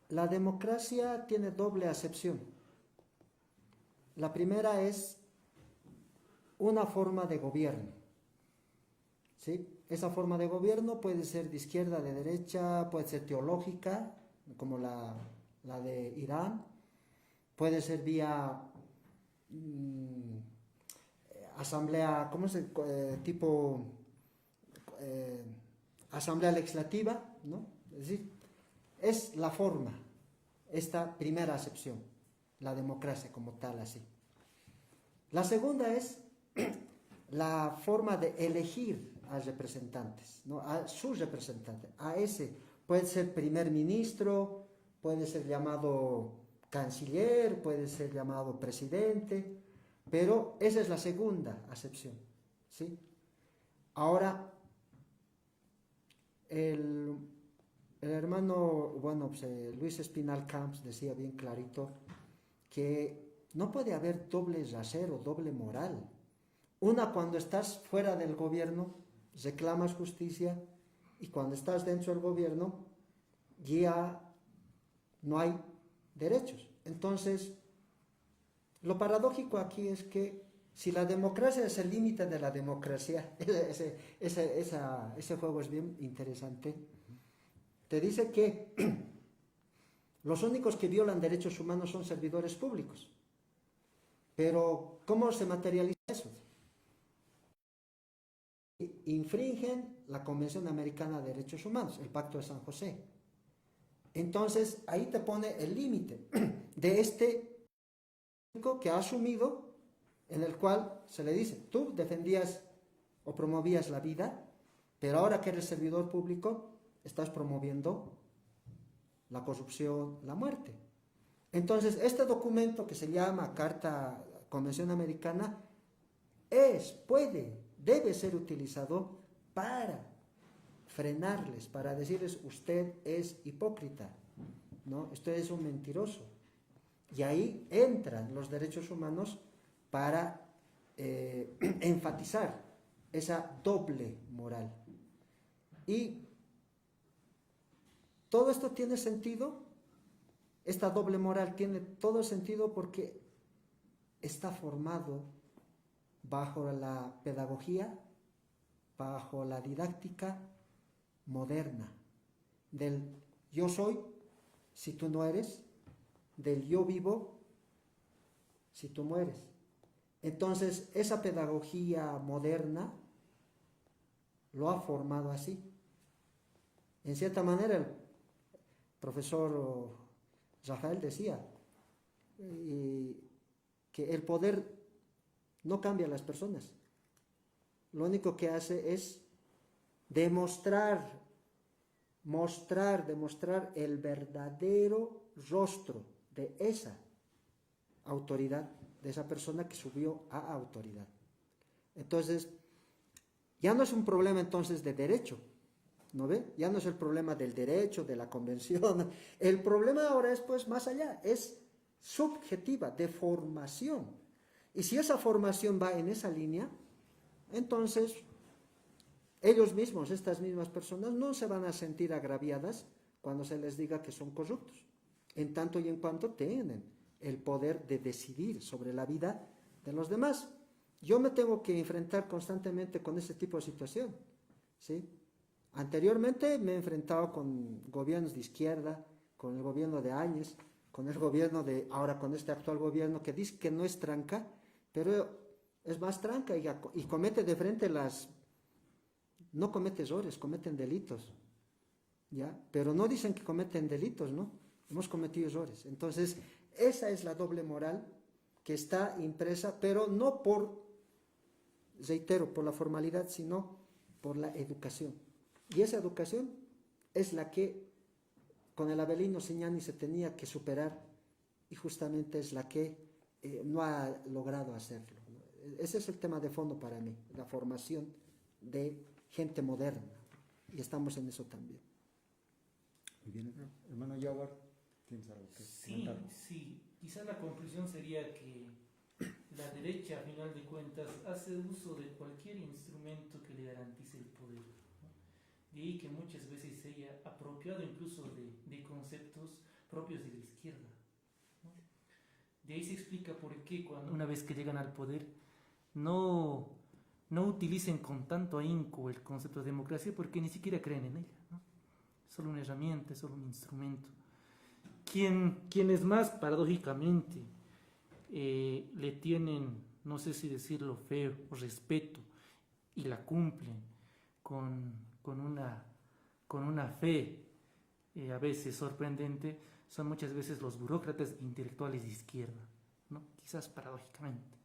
la democracia tiene doble acepción. La primera es una forma de gobierno. ¿sí? Esa forma de gobierno puede ser de izquierda, de derecha, puede ser teológica, como la de Irán, puede ser vía asamblea, ¿cómo se tipo asamblea legislativa, ¿no? Es decir, es la forma, esta primera acepción, la democracia como tal, así. La segunda es la forma de elegir a representantes, ¿no? A sus representantes, a ese, puede ser primer ministro, puede ser llamado canciller, puede ser llamado presidente, pero esa es la segunda acepción, ¿sí? Ahora, el hermano, bueno, pues, Luis Espinal Camps decía bien clarito que no puede haber doble rasero, doble moral. Una, cuando estás fuera del gobierno, reclamas justicia, y cuando estás dentro del gobierno, ya no hay derechos. Entonces, lo paradójico aquí es que si la democracia es el límite de la democracia, ese juego es bien interesante, te dice que los únicos que violan derechos humanos son servidores públicos. Pero, ¿cómo se materializa eso? Infringen la Convención Americana de Derechos Humanos, el Pacto de San José. Entonces, ahí te pone el límite de este que ha asumido, en el cual se le dice, tú defendías o promovías la vida, pero ahora que eres servidor público, estás promoviendo la corrupción, la muerte. Entonces, este documento que se llama Carta Convención Americana debe ser utilizado para frenarles, para decirles, usted es hipócrita, ¿no? Usted es un mentiroso. Y ahí entran los derechos humanos para enfatizar esa doble moral. Y todo esto tiene sentido, esta doble moral tiene todo sentido porque está formado bajo la pedagogía, bajo la didáctica moderna, del yo soy si tú no eres, del yo vivo si tú mueres. Entonces, esa pedagogía moderna lo ha formado así. En cierta manera, el profesor Rafael decía que el poder no cambia a las personas. Lo único que hace es demostrar el verdadero rostro de esa autoridad, de esa persona que subió a autoridad. Entonces, ya no es un problema entonces de derecho, ¿no ve? Ya no es el problema del derecho, de la convención. El problema ahora es pues más allá, es subjetiva, de formación. Y si esa formación va en esa línea, entonces ellos mismos, estas mismas personas, no se van a sentir agraviadas cuando se les diga que son corruptos, en tanto y en cuanto tienen el poder de decidir sobre la vida de los demás. Yo me tengo que enfrentar constantemente con ese tipo de situación, ¿sí? Anteriormente me he enfrentado con gobiernos de izquierda, con el gobierno de Áñez, con el gobierno de, ahora con este actual gobierno que dice que no es tranca, pero es más tranca y comete de frente no comete errores, cometen delitos, ¿ya? Pero no dicen que cometen delitos, ¿no? Hemos cometido errores. Entonces, esa es la doble moral que está impresa, pero no reitero, por la formalidad, sino por la educación. Y esa educación es la que con el Avelino Signani se tenía que superar y justamente es la que no ha logrado hacerlo, ¿no? Ese es el tema de fondo para mí, la formación de gente moderna, y estamos en eso también. Muy bien, hermano Yawar, ¿tienes algo que comentar? Sí, quizá la conclusión sería que la derecha, a final de cuentas, hace uso de cualquier instrumento que le garantice el poder, ¿no? De ahí que muchas veces se haya apropiado incluso de conceptos propios de la izquierda, ¿no? De ahí se explica por qué cuando una vez que llegan al poder no no utilicen con tanto ahínco el concepto de democracia porque ni siquiera creen en ella, ¿no? Es solo una herramienta, es solo un instrumento. Quienes más paradójicamente le tienen, no sé si decirlo feo, o respeto, y la cumplen con una fe a veces sorprendente, son muchas veces los burócratas intelectuales de izquierda, ¿no? Quizás paradójicamente,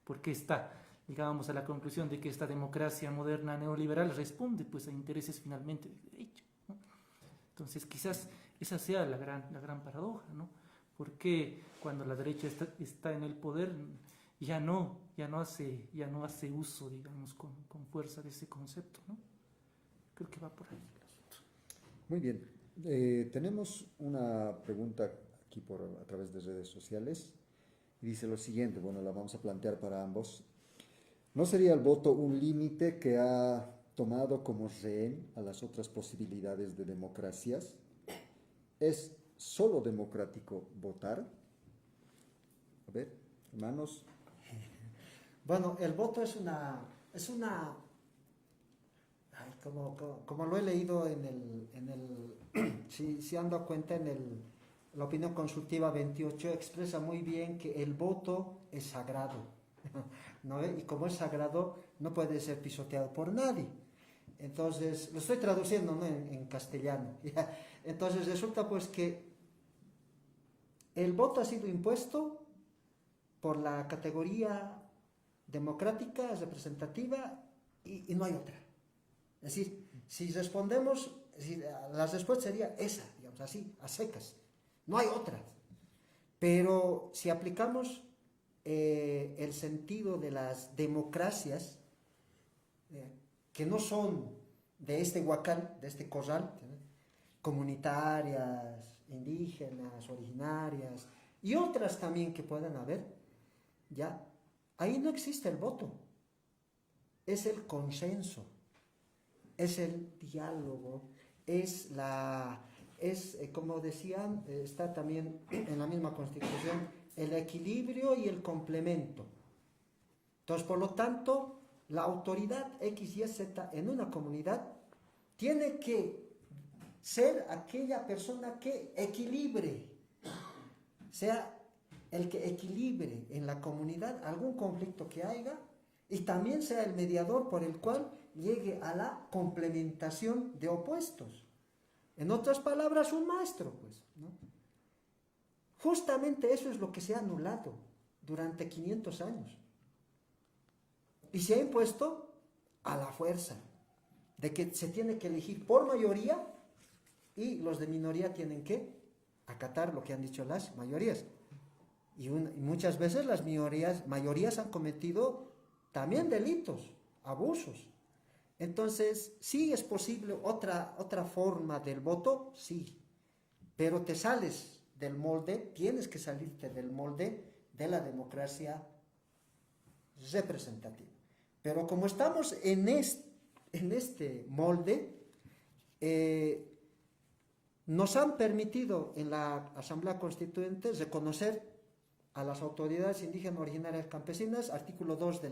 porque llegábamos a la conclusión de que esta democracia moderna neoliberal responde pues a intereses finalmente de derecha, ¿no? Entonces quizás esa sea la gran paradoja, ¿no? Porque cuando la derecha está en el poder ya no hace uso, digamos, con fuerza de ese concepto, ¿no? Creo que va por ahí el asunto. Muy bien. Tenemos una pregunta aquí a través de redes sociales. Y dice lo siguiente, bueno, la vamos a plantear para ambos. ¿No sería el voto un límite que ha tomado como rehén a las otras posibilidades de democracias? ¿Es solo democrático votar? A ver, hermanos. Bueno, el voto es una como lo he leído si ando a cuenta la opinión consultiva 28 expresa muy bien que el voto es sagrado, ¿no? Y como es sagrado no puede ser pisoteado por nadie. Entonces, lo estoy traduciendo, ¿no? en castellano. Entonces resulta pues que el voto ha sido impuesto por la categoría democrática, representativa y no hay otra. Es decir, si respondemos, la respuesta sería esa, digamos así, a secas. No hay otra. Pero si aplicamos el sentido de las democracias, que no son de este huacal, de este corral, ¿sí? Comunitarias, indígenas, originarias y otras también que puedan haber, ya, ahí no existe el voto. Es el consenso. Es el diálogo, como decían, está también en la misma Constitución, el equilibrio y el complemento. Entonces, por lo tanto, la autoridad X, Y, Z en una comunidad tiene que ser aquella persona que equilibre, sea el que equilibre en la comunidad algún conflicto que haya y también sea el mediador por el cual llegue a la complementación de opuestos. En otras palabras, un maestro, pues, ¿no? Justamente eso es lo que se ha anulado durante 500 años. Y se ha impuesto a la fuerza, de que se tiene que elegir por mayoría y los de minoría tienen que acatar lo que han dicho las mayorías. Y muchas veces las mayorías han cometido también delitos, abusos. Entonces, sí es posible otra forma del voto, sí, pero te sales del molde, tienes que salirte del molde de la democracia representativa. Pero como estamos en este molde, nos han permitido en la Asamblea Constituyente reconocer a las autoridades indígenas, originarias, campesinas, artículo 2 de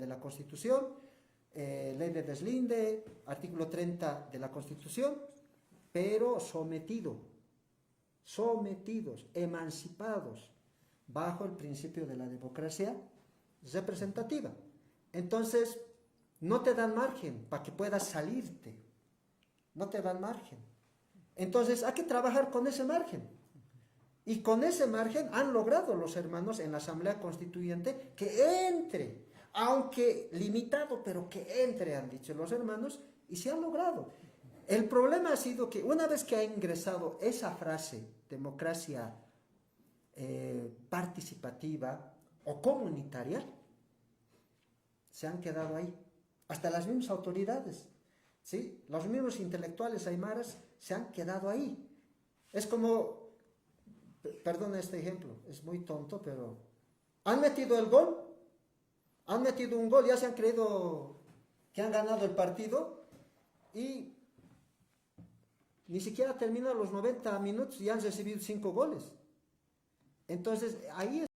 la Constitución, ley de deslinde, artículo 30 de la Constitución, pero sometidos, emancipados, bajo el principio de la democracia representativa. Entonces, no te dan margen para que puedas salirte, no te dan margen. Entonces, hay que trabajar con ese margen. Y con ese margen han logrado los hermanos en la Asamblea Constituyente que entre, aunque limitado, pero que entre, han dicho los hermanos, y se ha logrado. El problema ha sido que una vez que ha ingresado esa frase, democracia participativa o comunitaria, se han quedado ahí. Hasta las mismas autoridades, ¿sí? Los mismos intelectuales aymaras se han quedado ahí. Es como, perdona este ejemplo, es muy tonto, pero han metido el gol, han metido un gol, ya se han creído que han ganado el partido y ni siquiera terminan los 90 minutos y han recibido 5 goles. Entonces, ahí